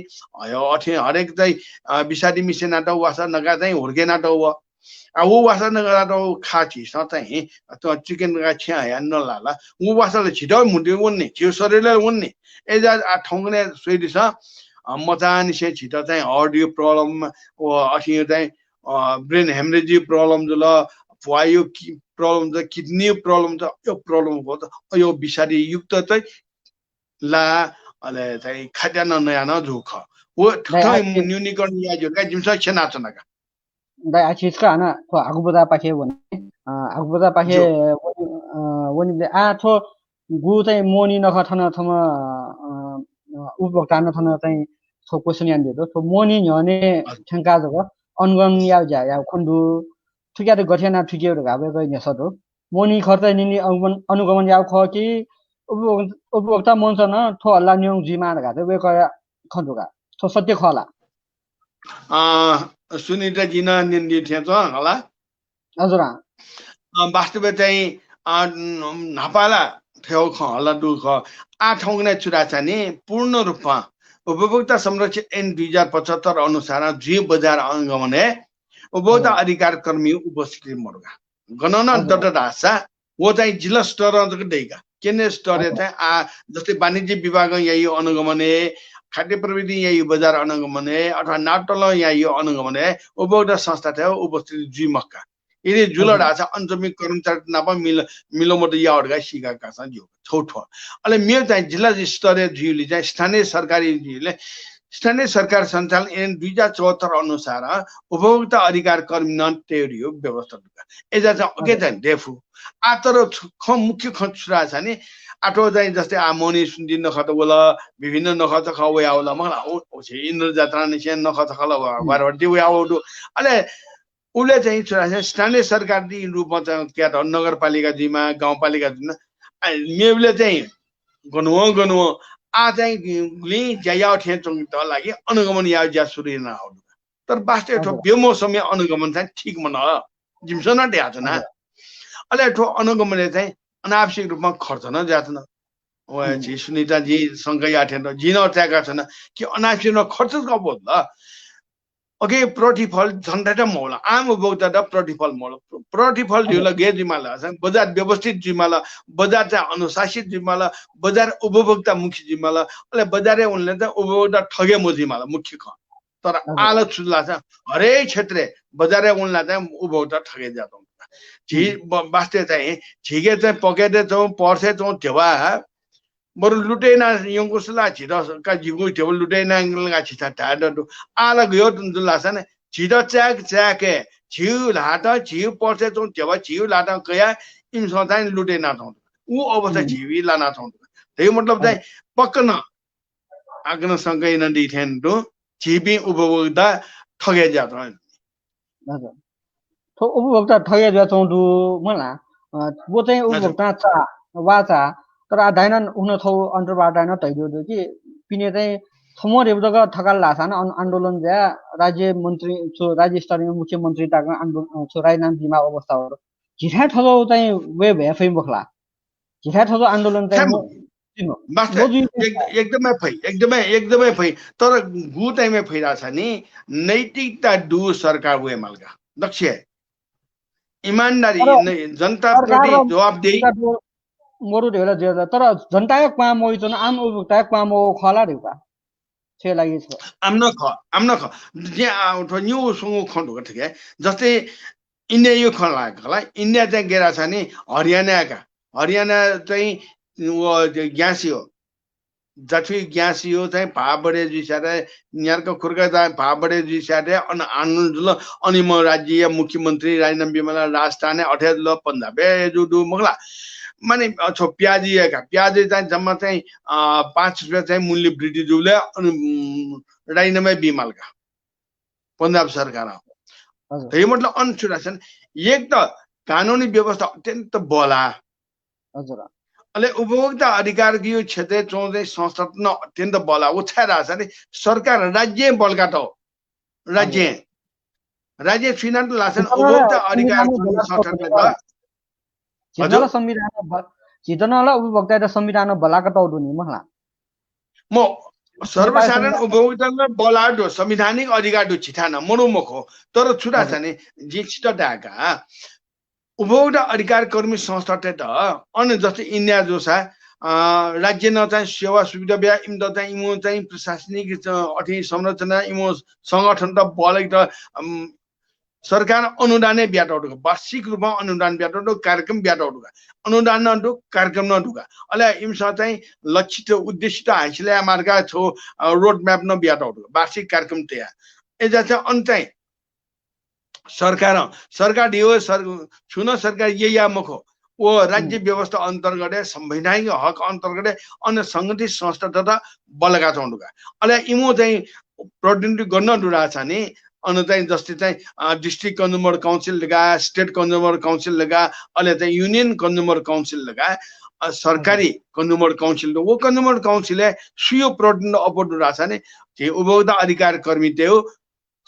अयो अथे हरेक चाहिँ विषादी मिसेनाटा वासा नगा चाहिँ हुर्केनाटा हो वो वासा नगा त खाची स चाहिँ त चिकन का छ्या या नलाला वो वासाले छिटो मुन्डे वन्ने छियो शरीरले वन्ने एजा ठौंगने सोइदिस मचानी से छिटो चाहिँ ऑडियो प्रॉब्लम ओ अथि चाहिँ ब्रेन हेमरेज प्रॉब्लम जुल वायु प्रॉब्लम त किडनी प्रॉब्लम त यो प्रॉब्लम हो त यो विषादी युक्त चाहिँ ला अले चाहिँ खाद्यान्न नयाँ न जुख वो ठय न्यूनीकरण या जो का जिमसा छना चनाका दाइ आछिसका हना थो आगुबदा पाखे भने आगुबदा पाखे वनिले आ थो गु चाहिँ मोनी नखठन थमा उपभोक्ता नथन चाहिँ छो क्वेश्चन यान दियो तो मोनी न्यने ठंका जग अनगन याव जा याव खुंडु ठिक्या त गठ्या ना ठिक्या र गाबे गइ नेसतो मोनी खर्च निनी अनुगमन याव ख कि उपभोक्ता मनस न थो हल्ला न्यौ जिमा र गाते वे क खन्दुगा थो सत्य खला सुनिता जिन निन्दी थिएछ होला हजुर वास्तव चाहिँ नपाला थियो ख होला दुख आठौँ नै चुरा छ नि पूर्ण रूपमा उपभोक्ता संरक्षण ऐन 2075 अनुसार जी बजार अनुगमन है उपभोक्ता अधिकार कर्मी उपस्थिति मर्गा गणना दडडासा वो चाहिँ जिल्ला स्तर देगा केन्द्र स्तर चाहिँ जस्तै वाणिज्य विभाग यही अनुगमन है खाद्य प्रविधि यही बजार अनुगमन है अथवा नाटल यही अनुगमन है उपभोक्ता संस्था थियो उपस्थिति जी मक्का यदि जुलडा छ अन्तमिक कर्मचारी नापा मिलो मत या अडगा सिका कासा जो छोटो अले मेरो चाहिँ जिल्ला स्तरीय जियुले चाहिँ स्थानीय सरकारी जियुले स्थानीय सरकार सञ्चालन ऐन 2074 अनुसार उपभोक्ता अधिकार कर्मी न टेरियो व्यवस्था एजा चाहिँ अगे चाहिँ देफु आतर मुख्य खचुरा छ नि आठो चाहिँ जस्तै आमोनी सुन्दि नखत बोला विभिन्न नखत खवे आउला मला ओसे इन्द्र जात्रा निसे नखत खला वारवटी वे आउडु अले उले चाहिँ छोरा स्थानीय सरकारी रूपमा चाहिँ क्या त नगरपालिका जिम्मा गाउँपालिका जिम्मा मेले चाहिँ गनु आ चाहिँ लि ज्या ठे चंग त लागि अनुगमन या ज्या सुरु न आउनु तर वास्तव ठो बेमो समय अनुगमन चाहिँ ठीक मन जिमसन ड्याछ न अले ठो अनुगमनले चाहिँ अनावश्यक रूपमा खर्च न जात न ओ जी सुनिता जी सँगै आठेन जिन ट्याका छन कि अनावश्यक खर्च कबो ल ओके प्रतिफल झन्डा मौला आम उपभोक्ता द प्रतिफल मौला प्रतिफल दिउला गे जिम्माला बजार व्यवस्थित जिम्माला बजार चाहिँ अनुशासित जिम्माला बजार उपभोक्ता मुख्य जिम्माला अले बजारे उनले त उपभोक्ता ठगे मो जिम्माला मुख्य ख तर आलो छुला छ हरेक क्षेत्र बजारे उनला चाहिँ उपभोक्ता ठगे जात जी वास्ते चाहिँ झिगे चाहिँ पकेटे चौ पर्से चौ देवा बरु लुटेना यंको सला छिदा का जिगु टेबल लुटेना गा छिता टाडो आला गयो जुला सन छिदा च्याक च्याके छिउ लाटा छिउ पर्से चौ देवा छिउ लाटा कया इन सदाय लुटेना थौ उ अवस्था छिवी लाना थौ त्यही मतलब चाहिँ पक्कन आग्न सँगै नदी थेन दो छिबी उपभोक्ता ठगे जात हजुर तो उपभोक्ता ठगे जात दु मला वो चाहिँ उपभोक्ता चा वाचा तर आधायन उन थौ अन्तर्वार्तान तैदो कि पिने चाहिँ थमो रेबदग थकाल लासान आन्दोलन ज्या राज्य मन्त्री छो राज्य स्तरीय मुख्यमन्त्री ताको आन्दोलन छो राजनाम जिमा अवस्था हो झिठा ठगो चाहिँ वे भएफै बखला झिठा ठगो आन्दोलन चाहिँ एकदमै फै तर गु टाइममा फैरा छ नि नैतिकता दु सरकार वे मालका दक्ष ईमानदारी जनता प्रति जवाबदेही मोरु ढेला जेला तर जनताको क्वा मोइतन आम उपभोक्ता क्वा मो खला रेका छे लागि छ आम्न ख जे आउट न्यू सुंगु खण्डु गथे जस्तै इन्डिया यो खला खला इन्डिया चाहिँ गेरा छ नि हरियाणा चाहिँ वो ग्यासियो जति ग्यासियो चाहिँ भाबडे जिसारे न्यारको खुर्का चाहिँ भाबडे जिसारे अन आनन्द अनि म राज्य मुख्यमन्त्री राजनाम बिमला राजस्थान अठेल पंजाब जुडु मगला माने छो प्याजी चाहिँ जम्मा चाहिँ 5 रुपैयाँ चाहिँ मूल्य वृद्धि जुले राइनमै बिमलका पंजाब सरकार त्यही मतलब अनुशासन एक त कानुनी व्यवस्था अत्यन्त बला हजुर अले उपभोक्ता अधिकार की क्षेत्र चौधरी संस्थापन अत्यन्त बला उछाइरहेछ नि सरकार राज्य बलका त राज्य छुइना लाछन् उपभोक्ता अधिकार संस्थापन जितनला संविधान जितनला उपभोक्ता र संविधान बलाका तौडु नि मला म सर्वसाधारण उपभोक्ता बलाडो संवैधानिक अधिकार दु छिठान मरुमखो तर छुटा छ नि जे छिटा डाका उपभोक्ता अधिकार कर्मी संस्था त अनि जस्तै इन्डिया जो छ राज्य न चाहिँ सेवा सुविधा ब्या इम त चाहिँ इमो चाहिँ प्रशासनिक अथि संरचना इमो संगठन त बलै त सरकार अनुदान ब्याटौटुका वार्षिक रूपमा अनुदान ब्याटौटु कार्यक्रम ब्याटौटुका अनुदान न कार्यक्रम न ढुका अले इमसा चाहिँ लक्षित उद्देशित हासिले मार्गा छो रोड म्याप न ब्याटौटुका वार्षिक कार्यक्रम तया एजा चाहिँ अन चाहिँ सरकार दियो छुन सरकार ये या मखो वो राज्य व्यवस्था अन्तर्गत संवैधानिक हक अन्तर्गत अन्य सङ्गठित संस्था तथा बलका चौँडुका अहिले इमो चाहिँ प्रतिनिधित्व गर्न डुरा छ नि अनि चाहिँ जस्तै चाहिँ डिस्ट्रिक्ट कन्ज्युमर काउन्सिल लगा स्टेट कन्ज्युमर काउन्सिल लगा अहिले चाहिँ युनियन कन्ज्युमर काउन्सिल लगा सरकारी कन्ज्युमर काउन्सिल वो कन्ज्युमर काउन्सिल सुयो प्रतिनिधित्व अपोर्ट डुरा छ नि जे उपभोक्ता अधिकार कर्मी त्यो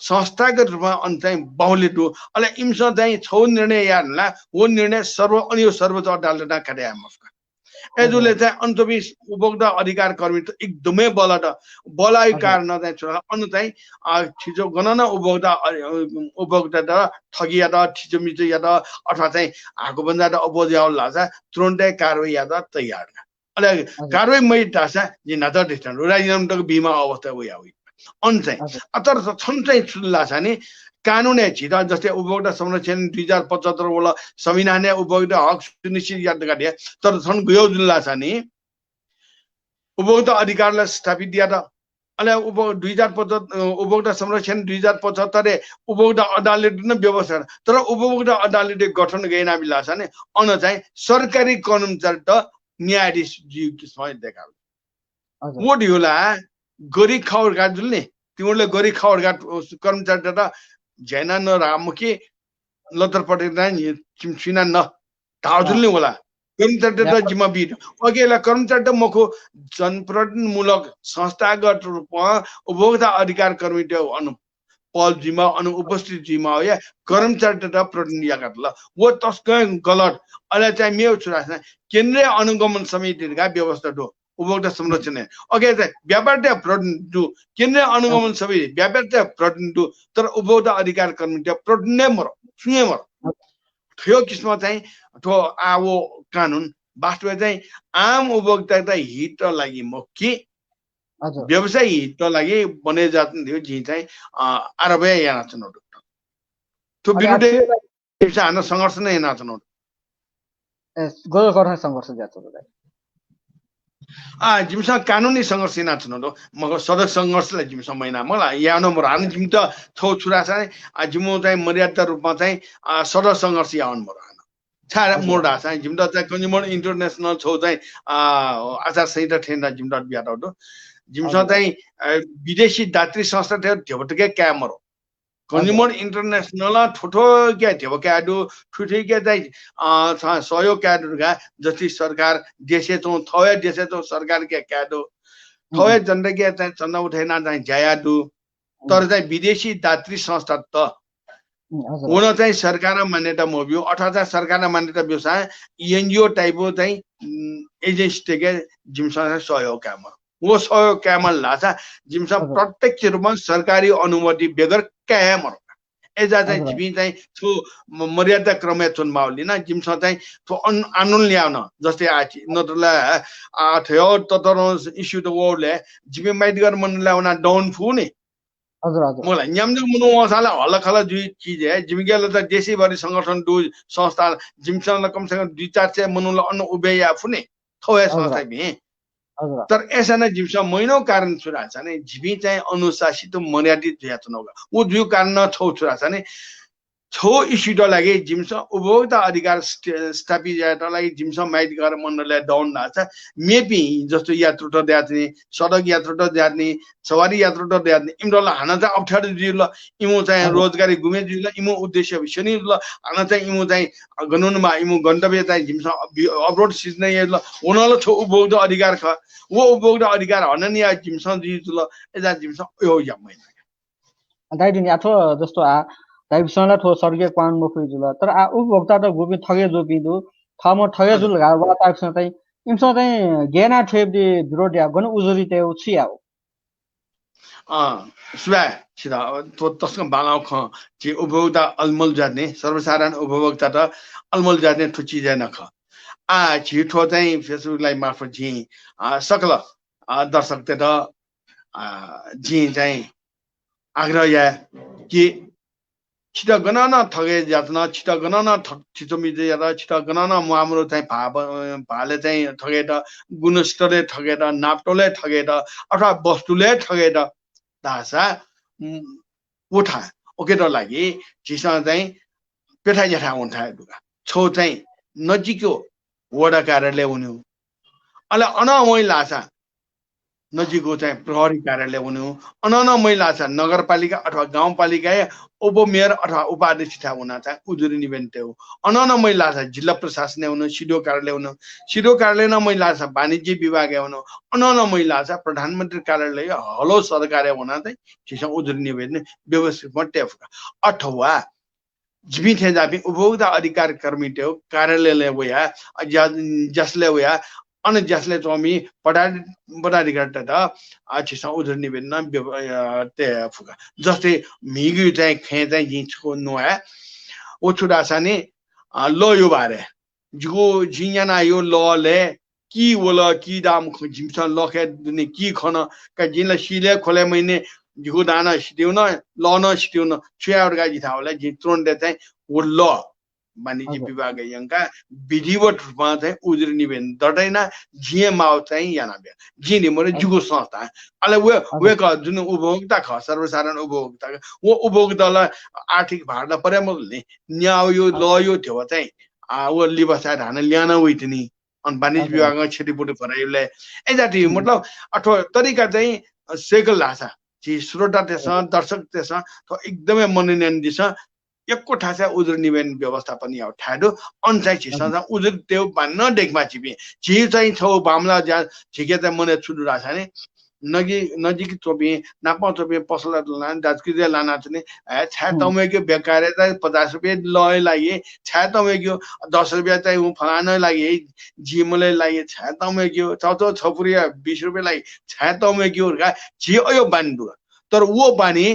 संस्थागत रूपमा अनि चाहिँ बाहुल्यटो अहिले इम्स चाहिँ छौ निर्णय यार्ला वो निर्णय सर्वोच्च अदालतमा काट्यामफका एजुले चाहिँ अन्तबी उपभोक्ता अधिकार कर्मी त एकदमै बलाइ कारण चाहिँ छोरा अनु चाहिँ छिजो गणना उपभोक्ता त ठगिया त छिजो मिचो या त अथवा चाहिँ हाको बन्दा त अपोजियाउ लासा तुरन्तै कारवाही या त तयार अहिले कारवाही मै टासा जि नजर दिस्तान राजीनाम तक बीमा अवस्था उया हुई अन चाहिँ अतर छन् चाहिँ छुल्ला छ नि कानुन छिटा जस्तै उपभोक्ता संरक्षण 2075 वाला संविधान उपभोक्ता हक सुनिश्चित याद गरे तर छन् गयो जुल्ला छ नि उपभोक्ता अधिकारलाई स्थापित दिएर अहिले 2075 उपभोक्ता संरक्षण 2075 उपभोक्ता अदालत न व्यवस्था तर उपभोक्ता अदालतले गठन गरेन बिला छ नि अन चाहिँ सरकारी कर्मचारी त न्यायाधीश जी किस्मले देखा वो दिउला गरी खावरगा जुल्ने तिमीले गरी खावरगा कर्मचारी त जैना न रामुखी लतर पटेना चिमचिना न थाजुल्ने होला कर्मचारी त जिम्मा बिट अघिला कर्मचारी त मको जनप्रतिनिधिमूलक संस्थागत रूपमा उपभोक्ता अधिकार कर्मी त्यो पद जिम्मा अनुपस्थित जिम्मा हो या कर्मचारी त प्रतिनिधिका ल वो तस्कै गलत अहिले चाहिँ मेरो छोरा केन्द्रीय अनुगमन समितिका व्यवस्था दो उपभोक्ता संरक्षण अघि चाहिँ व्यापार प्रतिनिधि केन्द्रीय अनुगमन समिति व्यापार प्रतिनिधि तर उपभोक्ता अधिकार कर्मी त्यो प्रतिनिधि मर सुने मर थियो किस्म चाहिँ ठो आवो कानुन वास्तवमा चाहिँ आम उपभोक्ता हित लागि म के व्यवसाय हित लागि बने जात थियो जी चाहिँ आरबे यहाँ छ नोट त्यो विरुद्ध हान संघर्ष नै यहाँ छ नोट गोल गर्न संघर्ष जात जिमसँग कानुनी संघर्ष ना छनो मग सडक संघर्षलाई जिमसँग महिना मलाई यहाँ नम्बर हान जिम त छौ छुरा छ जिमो चाहिँ मर्यादा रूपमा चाहिँ सडक संघर्ष यहाँ नम्बर हान छारा मोडा छ जिम त चाहिँ कन्ज्युमर इन्टरनेशनल छौ चाहिँ आचार संहिता ठेन्दा जिम त बिया त जिमसँग चाहिँ विदेशी दात्री संस्था थियो ढेबटके क्यामरो कन्ज्युमर इन्टरनेशनल ठुठो क्या थियो क्याडु ठुठै क्या चाहिँ सहयोग क्याडुगा जति सरकार देशे तो थवे देशे तो सरकार क्या क्याडु थवे जनता क्या चाहिँ चन्दा उठेना चाहिँ जायाडु तर चाहिँ विदेशी दात्री संस्था त उन चाहिँ सरकार मान्यता मोबियो अथवा सरकार मान्यता व्यवसाय एनजिओ टाइपको चाहिँ एजेन्सी के जिमसँग सहयोग काम वो सहयोग क्यामल लाछा जिमसँग प्रत्यक्ष रूपमा सरकारी अनुमति बेगर क्याम एजा चाहिँ जिमी चाहिँ छो मर्यादा क्रम चुनमावली ना जिमसँग चाहिँ थो आन्दोलन ल्याउन जस्तै आछि नत्रला थियो तर इस्यु त वर्डले जिमी माइडगर मन ल्याउन डाउन फुने हजुर हजुर मलाई न्यामजङ मुनु वसाला हल्लाखला दुई चीज है जिमीगेले त देशैभरि संगठन दु संस्था जिमसँग कम से कम 2-400 मनुला अन्न उबेया फुने थोया संस्था भे तर ऐसा न जिमसा महिनौ कारण छुरा छ नि जिमी चाहिँ अनुशासित मर्यादित यातना होगा वो दुई कारण छौ छुरा छ नि छौ इस्यु द लागि जिमसा उपभोक्ता अधिकार स्थापित यात्रा लागि जिमसा माइट गरेर मण्डलले डाउन लाग्छ मेबी जस्तो यात्रु त द्यात्ने सडक यात्रु त द्यात्ने सवारी यात्रु त द्यात्ने इमडल हाना चाहिँ अप्ठ्यारो दिल इमो चाहिँ रोजगारी गुमे दिल इमो उद्देश्य विषय ल हाना चाहिँ इमो चाहिँ गनुनमा इमो गन्तव्य चाहिँ जिमसा अब्रोड सिजन ल उनले छ उपभोक्ता अधिकार ख वो उपभोक्ता अधिकार हननिया जिमसा दिल एजा जिमसा यो यमै दाइदिन अथवा जस्तो दाइबिसनलाई ठो सर्गे क्वान मोफुइ जुल तर उपभोक्ता त गोपी ठगे जोपिदु थम ठगे जुल गावा ताक्सन चाहिँ इमसँग चाहिँ गेना ठेबदि विरोध या गन उजुरी ते उछियाउ सुवा छिदा तो तस्क बालाउ ख जे उपभोक्ता अलमल जाने सर्वसाधारण उपभोक्ता त अलमल जाने ठुची जान ख छिठो चाहिँ फेसबुकलाई मार्फत झि सकल दर्शक त झि चाहिँ आग्रह या कि छिटो गणना ठगे जातना छिटो गणना छिटो मिजे या छिटो गणना हाम्रो चाहिँ भाले चाहिँ ठगेर गुणस्तरले ठगेर नाप्टोले ठगेर अथवा वस्तुले ठगेर दासा उठा ओके त लागि छिसँग चाहिँ पेठा जेठा उठा दुगा छौ चाहिँ नजिकको वडा कार्यालय हुनु अले अन महिला छ नजिकको चाहिँ प्रहरी कार्यालय हुनु अन महिला छ नगरपालिका अथवा गाउँपालिका उपमेयर अथवा उपाध्यक्ष हुन चाहिँ उजुरी निवेदन हो अन महिला छ जिल्ला प्रशासन हुनु सिडो कार्यालय हुनु सिडो कार्यालय न महिला छ वाणिज्य विभाग हुनु अन महिला छ प्रधानमन्त्री कार्यालय हलो सरकार हुन चाहिँ छिस उजुरी निवेदन व्यवस्थित टेफ अथवा जिमी थे जापि उपभोक्ता अधिकार कर्मी टेउ कार्यालयले वया जसले वया अन जसले चोमी पदाधिकारी त छिस उजुरी निवेदन ते फुका जस्तै मिगु चाहिँ खे चाहिँ जिछको नोया ओ छुडासाने ल यो बारे जो जिन्याना यो लले की वला की दाम जिमसन लखे दुने की खन का जिनला सिले खोले महिने जिगो दाना सिदिउन लन सिदिउन छुयाहरुका जिथावला जि त्रोन्डे चाहिँ वो ल वाणिज्य विभाग यंका विधिवत रूपमा चाहिँ उजुरी निवेदन दर्दैन जिए माउ चाहिँ याना बे जिने मरे जुगो संस्था अले वे क जुन उपभोक्ता ख सर्वसाधारण उपभोक्ता वो उपभोक्तालाई आर्थिक भार परे मले न्याउ यो ल यो थियो चाहिँ वो लिबसा धान ल्यान वइतनी अन वाणिज्य विभागमा क्षतिपूर्ति फराइले एजाति मतलब अथवा तरिका चाहिँ सेकल लासा जी श्रोता त्यस दर्शक त्यस त एकदमै मनोनयन दिस एकको ठासा उजुरी निवेदन व्यवस्थापन या ठाडो अनसाइ छिसँग उजुरी त्यो भन्न देखमा छिपे छि चाहिँ छौ बामला जा छिके त मने छुडु राछाने नजिक चोपी नापा चोपी पसला लान दाजकिजे लाना छने छा तमेको बेकारे त 50 रुपैयाँ लय लागि छा तमेको 10 रुपैयाँ चाहिँ उ फलाना लागि जिमले लागि छा तमेको चौचो छपुरिया 20 रुपैयाँ लागि छा तमेको का जी अयो बान्डु तर वो बानी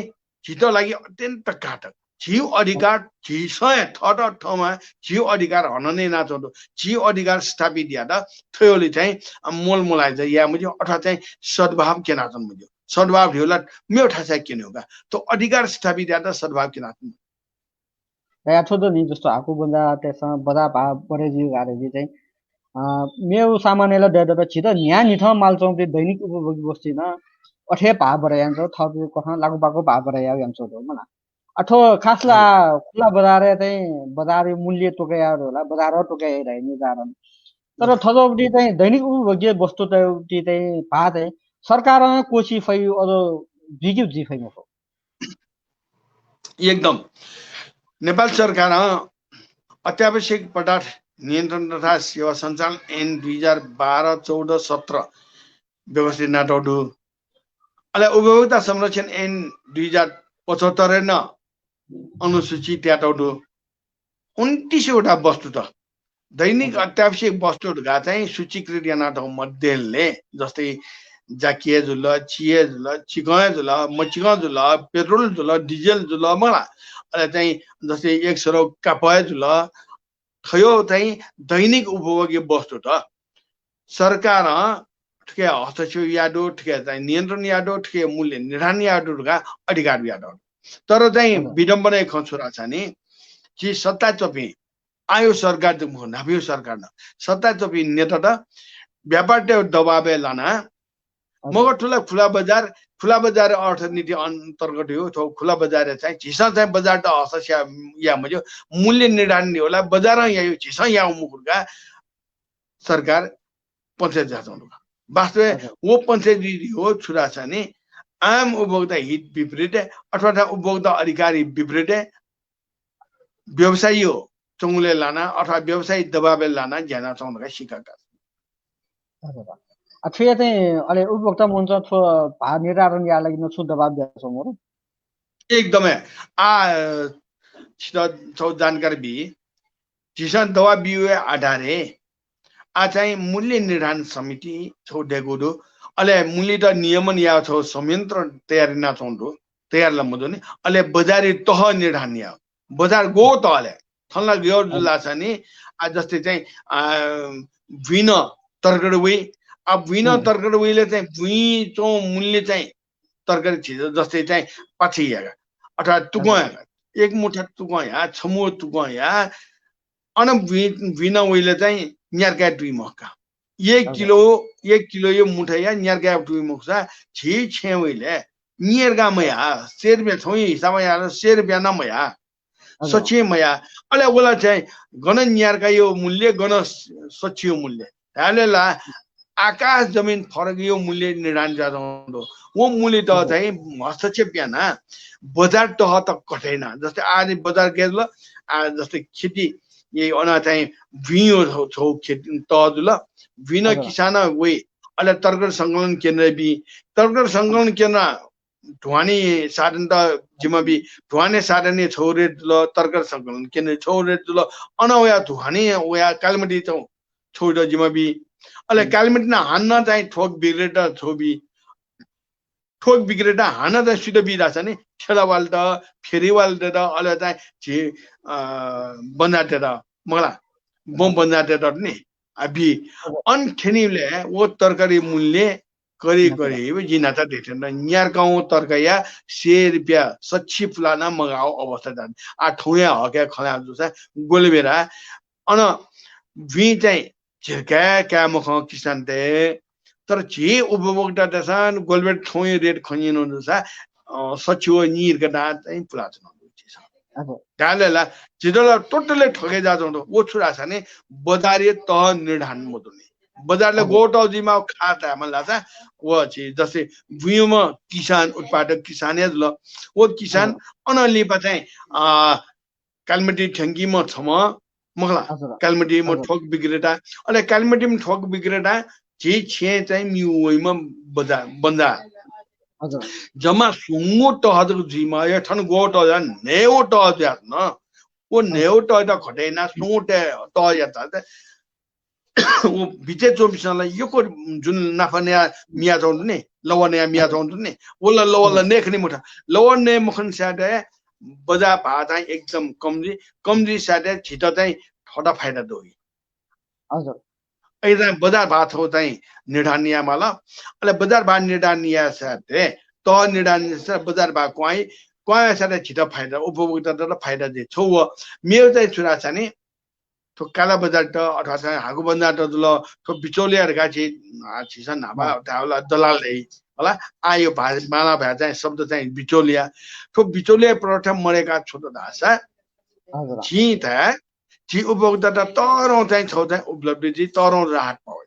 छिट लागि अत्यन्त घातक जीव अधिकार झिसय थट ठमा जीव अधिकार हनने नाचो जीव अधिकार स्थापित यादा थयोले चाहिँ मोल मोलाइ चाहिँ या मुझे अथवा चाहिँ सद्भाव के नाचन मुझे सद्भाव ढिउला मेरो ठासा किन होगा तो अधिकार स्थापित यादा सद्भाव के नाचन या छोदो नि जस्तो आकु बन्दा त्यसमा बजा भा बरे जीव गारे चाहिँ मेरो सामान्यले डेडा छिट न्या निथ मालचौं दैनिक उपभोग्य वस्तु न अठे भा बरे यान्छ थप कथा लागु बाको भा बरे या यान्छ हो मला अथवा खासला खुला बजार चाहिँ बजारी मूल्य टोकाइहरू होला बजार टोकाइरहेने कारण तर थजौटी चाहिँ दैनिक उपभोग्य वस्तु चाहिँ भा चाहिँ सरकार कोशी फै अझ जिग्यु जी फैमा हो एकदम नेपाल सरकार अत्यावश्यक पदार्थ नियन्त्रण तथा सेवा सञ्चालन ऐन 2012 14 17 व्यवस्थित नाटौडु अले उपभोक्ता संरक्षण ऐन 2075 न अनुसूची त्याटौडु 29 वटा वस्तु त दैनिक अत्यावश्यक वस्तुहरुका चाहिँ सूचीकृत यानाटौ मध्येले जस्तै जाकिए जुल चिए जुल चिकय जुल मचिक जुल पेट्रोल जुल डिजेल जुल मला अले चाहिँ जस्तै 100 कापय जुल खयो चाहिँ दैनिक उपभोग्य वस्तु त सरकार ठके हस्तक्षेप याडो ठके चाहिँ नियन्त्रण याडो ठके मूल्य निर्धारण याडोका अधिकार याडो तर चाहिँ विडम्बना खछुरा छ नि कि सत्ता चोपी आयो सरकार त नाभियो सरकार न सत्ता चोपी नेता त व्यापार दबावे लाना मगर ठुला खुला बजार अर्थनीति अन्तर्गत हो तो खुला बजार चाहिँ झिसा चाहिँ बजार त हस्तक्षेप या मजो मूल्य निर्धारण होला बजार या यो झिसा या मुकुरका सरकार पंचायत जाछौँ वास्तव वो पंचायत हो छुरा छ नि आम उपभोक्ता हित विपरीत अथवा उपभोक्ता अधिकारी विपरीत व्यवसायी हो चौले लाना अथवा व्यवसायी दबावे लाना ज्याना चाउँदा सिकाका अथवा चाहिँ अले उपभोक्ता मञ्च भा निर्धारण या लागि न छु दबाव दिएको म एकदमै छौ जानकारी बि जिसन दवा बिउ आधारे चाहिँ मूल्य निर्धारण समिति छौ डेगुडो अले मूल्य त नियमन या छौ संयन्त्र तयारी ना छौं तयार लम्बदोनी अले बजारी तह निर्धारण या बजार गो तले थनला गयो जुला छ नि आ जस्तै चाहिँ विन तरगडवे अब विन तरगडवेले चाहिँ भुई चो मूल्य चाहिँ तरकारी छिज जस्तै चाहिँ पछि या अथवा तुगो एक मुठा तुगो या छमु तुगो या अन विन वेले चाहिँ न्यारका दुई मक्का 1 किलो यो मुठा या न्यारका दुई मक्सा छि छेवेले न्यारका मया शेर बे छोई हिसाबमा या शेर बे न मया सचिमया अले बोला चाहिँ गण न्यारका यो मूल्य गण सचियो मूल्य हालेला आकाश जमिन फरक यो मूल्य निर्धारण गर्दो वो मूल्य त चाहिँ हस्तक्षेप याना बजार तह त कठैन जस्तै आज बजार गेल जस्तै खेती यही अना चाहिँ भियो छौ खेती तहजुल विन किसान वे अले तर्कर संकलन केन्द्र बि तर्कर संकलन केन्द्र ढुवानी साधन त जिम्मेबी ढुवाने साधन छोरे ल तर्कर संकलन केन्द्र छोरे ल अनवया ढुवानी वया कालमटी छौ छोड जिम्मेबी अले कालमटी न हान्न चाहिँ ठोक बिग्रेटा छोबी ठोक बिग्रेटा हान्न त सिधो बिरा छ नि ठेलावाल त फेरिवाल त अले चाहिँ जे बन्दाटे त मला बम बन्दाटे त नि अभी अनखेनीले वो तरकारी मूल्य करी जिनाता देते न न्यार गाउँ तरकाया 100 रुपैयाँ सच्ची फुलाना मगाओ अवस्था जान आ ठौया हके खला जुसा गोलबेरा अन वी चाहिँ झिर्का काम ख किसान ते तर जे उपभोक्ता दसान गोलबेट ठौय रेट खनिनु जुसा सचिव नीर गदा चाहिँ फुला छ गालेला जिदला टोटली ठगे जा जंदो वो छुरा छ ने बजारे तह निर्धारण मदुने बजारले गोटो जिमा खाता मला छ वो छि जस्तै भुइँमा किसान उत्पादक किसान ल वो किसान अनलिपा चाहिँ कालमटी ठंगीमा छम मखला कालमटी म ठोक बिग्रेटा अले कालमटी म ठोक बिग्रेटा जे छे चाहिँ मिउइमा बजार बन्दा जमा सुंगो टहद जिमा या ठन गोट या नेओ टहद या न वो नेओ टहद खटेना सुंगो टहद या त वो बिचे 24 लाई यो को जुन नाफने मिया चौंद ने लवने मिया चौंद ने वो लवल नेखनी मुठा लवने मुखन साडे बजा भा चाहिँ एकदम कमजी साडे छिटो चाहिँ थोडा फाइदा दोई हजुर ऐदा बजार भा थो चाहिँ निर्धारणिया माला अले बजार भा निर्धारणिया साथे त निर्धारणिया स बजार भा क्वाइ साथे छिटो फाइदा उपभोक्ता त फाइदा दे छौ मेरो चाहिँ छुरा छ नि तो काला बजार त अथवा चाहिँ हागु बजार त ल तो बिचौलियाहरुका छिसन हाबा तावला दलाल दे होला आयो माला भए चाहिँ शब्द चाहिँ बिचौलिया तो बिचौलिया प्रथम मरेका छोटो भाषा हजुर जी त जी उपभोक्ता त तरौ चाहिँ छौ चाहिँ उपलब्धि जी तरौ राहत पाउ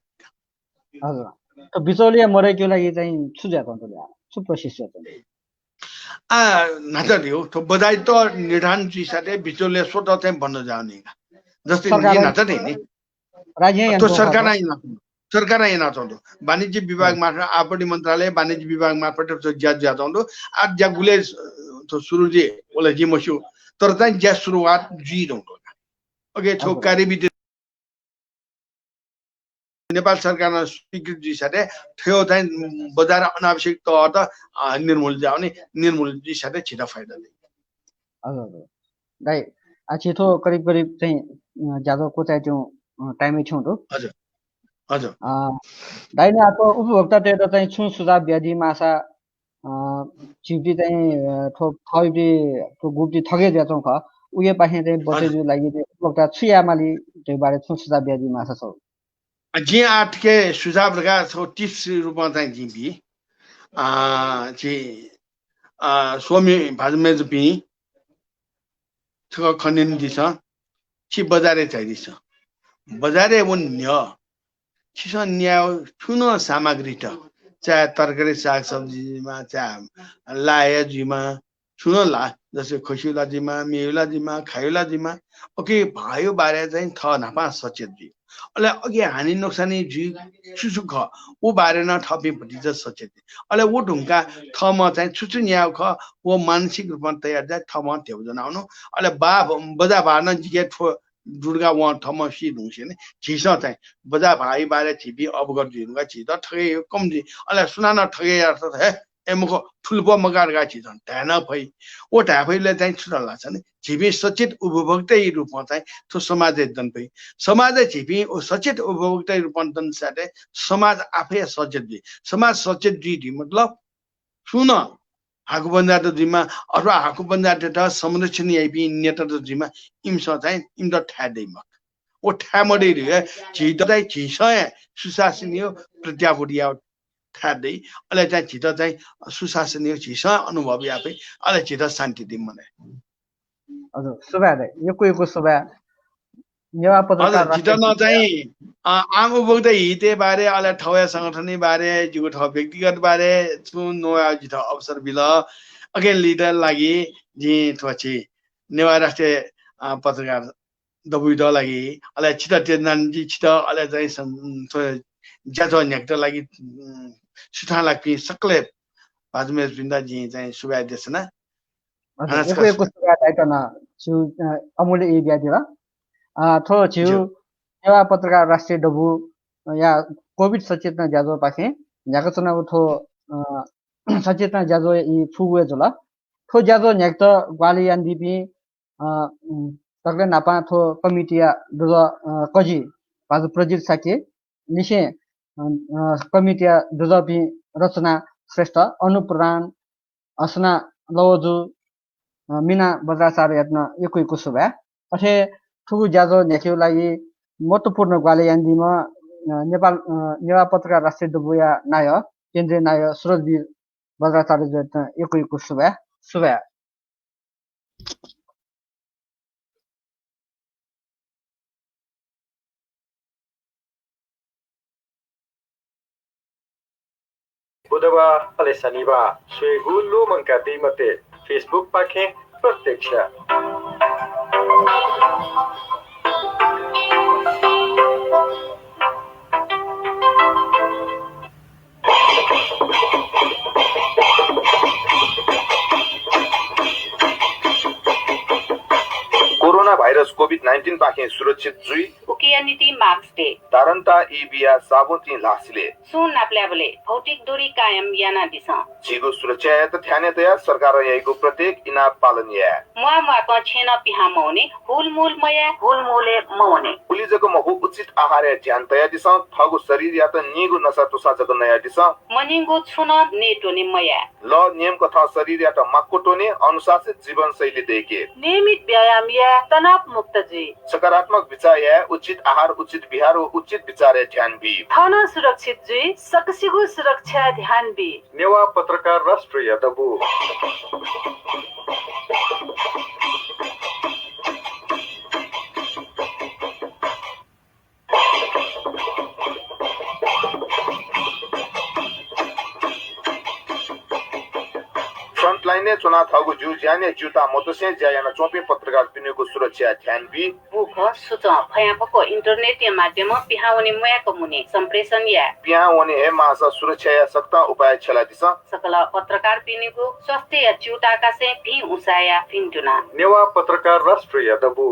हजुर तो बिचौलिया मरेको लागि चाहिँ सुझाव गर्नुले सु प्रोसेस नाता दियो तो बजाई त निर्धारण जी साथे बिचौलिया स्वतः चाहिँ बन्न जाने जस्तै नाता नि राज्य तो सरकार ऐना चाहतो वाणिज्य विभाग मार्फत आपूर्ति मन्त्रालय वाणिज्य विभाग मार्फत ज्या चाहतो आज ज्या गुले तो सुरु जे ओला जी मसु तर चाहिँ ज्या सुरुवात जी दौतो ओके छौ कार्यविधि नेपाल सरकार स्वीकृति साथे थियो चाहिँ बजार अनावश्यक तह त निर्मूल जाउने निर्मूल जी साथे छिटो फाइदा दे हजुर दाइ छिटो करिब चाहिँ ज्यादा को चाहिँ त्यो टाइमै छौँ त हजुर हजुर दाइले आको उपभोक्ता टेर चाहिँ छु सुझाव ब्याजी माछा चिप्टी चाहिँ ठोक थैबी तो गुप्ती थगे जाछौँ ख उयो पाखे चाहिँ बसेजु लागि उपभोक्ता छुयामाली त्यो बारे छु सुझाव ब्याजी माछा छ जी 8 के सुझाव लगा छौ टिप्स रूपमा चाहिँ जिबी जी स्वामी भाजमे जुपी छ खनिन दिस छि बजारे चाहिँ दिस बजारे वन्य छिसन न्याय ठुनो सामग्री त चाहे तरकारी साग सब्जीमा चाहे लाया जीमा ठुनो ला जस्तै खुसीला जीमा मेयुला जीमा खायुला जीमा ओके भयो बारे चाहिँ थ नापा सचेत जी अले अघि हानि नोक्सानी जी सुसुख उ बारे न थपे पति ज सचेत अले उ ढुंगा थमा चाहिँ छुछु न्याउ ख वो मानसिक रूपमा तयार जाय थमा त्यो जनाउनु अले बजा भान जिगे ठो दुर्गा वा थमा सी ढुंसे ने छिसा चाहिँ बजा भाइ बारे छिबी अवगत दिनुगा छि त ठगे कमजी अले सुनाना ठगे अर्थ है एमको ठुलपो मगारगा छि जन ध्यान भई ओ ढाफैले चाहिँ छुटला छ नि छिबी सचेत उपभोक्ता रूपमा चाहिँ तो समाज एकदम भई समाज छिबी ओ सचेत उपभोक्ता रूपमा दन साथे समाज आफै सचेत दि समाज सचेत दि मतलब सुन हाकु बन्दाट जिम्मा अथवा हाकु बन्दाट त संरक्षण आइपी नेता त जिम्मा इमसा चाहिँ इम त ठ्यादैम ओ ठ्यामडे रे छि त चाहिँ छिसय सुशासनीय प्रत्याभूतिया ठ्यादै अले चाहिँ छि त चाहिँ सुशासनीय छिस अनुभवी आफै अले छि त शान्ति दिम मने हजुर सुबा दे यो सुबा नेवा पत्रकार हजुर जितन चाहिँ आम उपभोक्ता हिते बारे अले ठौया संगठनी बारे जिगो ठौ व्यक्तिगत बारे चुन नोया जित अवसर बिल अगेन लिडर लागि जि थछि नेवा राष्ट्रिय पत्रकार दबुइद लागि अले छिटा तेनान जि छिटा अले चाहिँ ज्याझो न्याक्ट लागि सुठा लाग्पि सकले बाजुमे बिन्दा जि चाहिँ सुबाय देशना हजुर यो सुबा दाइतन छु अमूल्य एरिया दिला थो छु नेवा पत्रकार राष्ट्रिय डबु या कोभिड सचेतना ज्याझो पाखे ज्याको चुनाव थो सचेतना ज्याझो इ फुवे जुला थो ज्याझो न्याक्ट ग्वाली यान्दिपि तकले नापा थो कमिटिया दुज कजी बाजु प्रोजेक्ट साके निशे कमिटिया दुजपि रचना श्रेष्ठ अनुपुराण असना लवजु मिना बजाचार यत्न यको सुबा अथे ठुगु ज्याझो न्याक्यो लागि महत्त्वपूर्ण ग्वाली यान्दिमा नेपाल नेवा पत्रकार राष्ट्रिय डबुया नाय केन्द्रीय नाय सुरजवीर बजाचार यत्न यको सुबा बुधबार अले शनिबार स्वेगु लोमंका दिमते फेसबुक पाखे प्रत्यक्ष कोरोना भाइरस कोभिड-19 पाखे सुरक्षित जुई उकियानिटी मार्क्स डे तारन्ता इबिया साबुती लासिले सुन नाप्ल्याबले भौतिक दूरी कायम याना दिस जीगो सुरक्षा त ध्यान तया सरकार यहीको प्रत्येक इनाप पालनीय मुआ छेन पिहा मौने हुलमुल मया हुलमुले मौने पुलिसको महु उचित आहार ध्यान तया दिस थगु शरीर या त निगु नसा तुसा जग नया दिस मनिंगो छुन नेटोने मया ल नियम कथा शरीर या त मक्को टोने अनुशासित जीवन शैली देखे नियमित व्यायाम या तनाव मुक्त जी सकारात्मक विचार या उचित आहार उचित विहार व उचित विचार ध्यान भी थाना सुरक्षित जी सकसिगु सुरक्षा ध्यान भी नेवा पत्रकार राष्ट्रिय दबु फ्रंटलाइन चुनाव थगु जु ज्याने जुता मोतसे ज्यायाना चोपे पत्रकार पिनेको सुरक्षा ध्यान भी बुख सुच फयापको इन्टरनेट या माध्यम पिहाउने मयाको मुने सम्प्रेषण या पिहाउने हे मासा सुरक्षा या सक्ता उपाय छला दिस सकल पत्रकार पिनेको स्वास्थ्य या चुटाका से भी उसाया फिन्टुना नेवा पत्रकार राष्ट्रिय दबु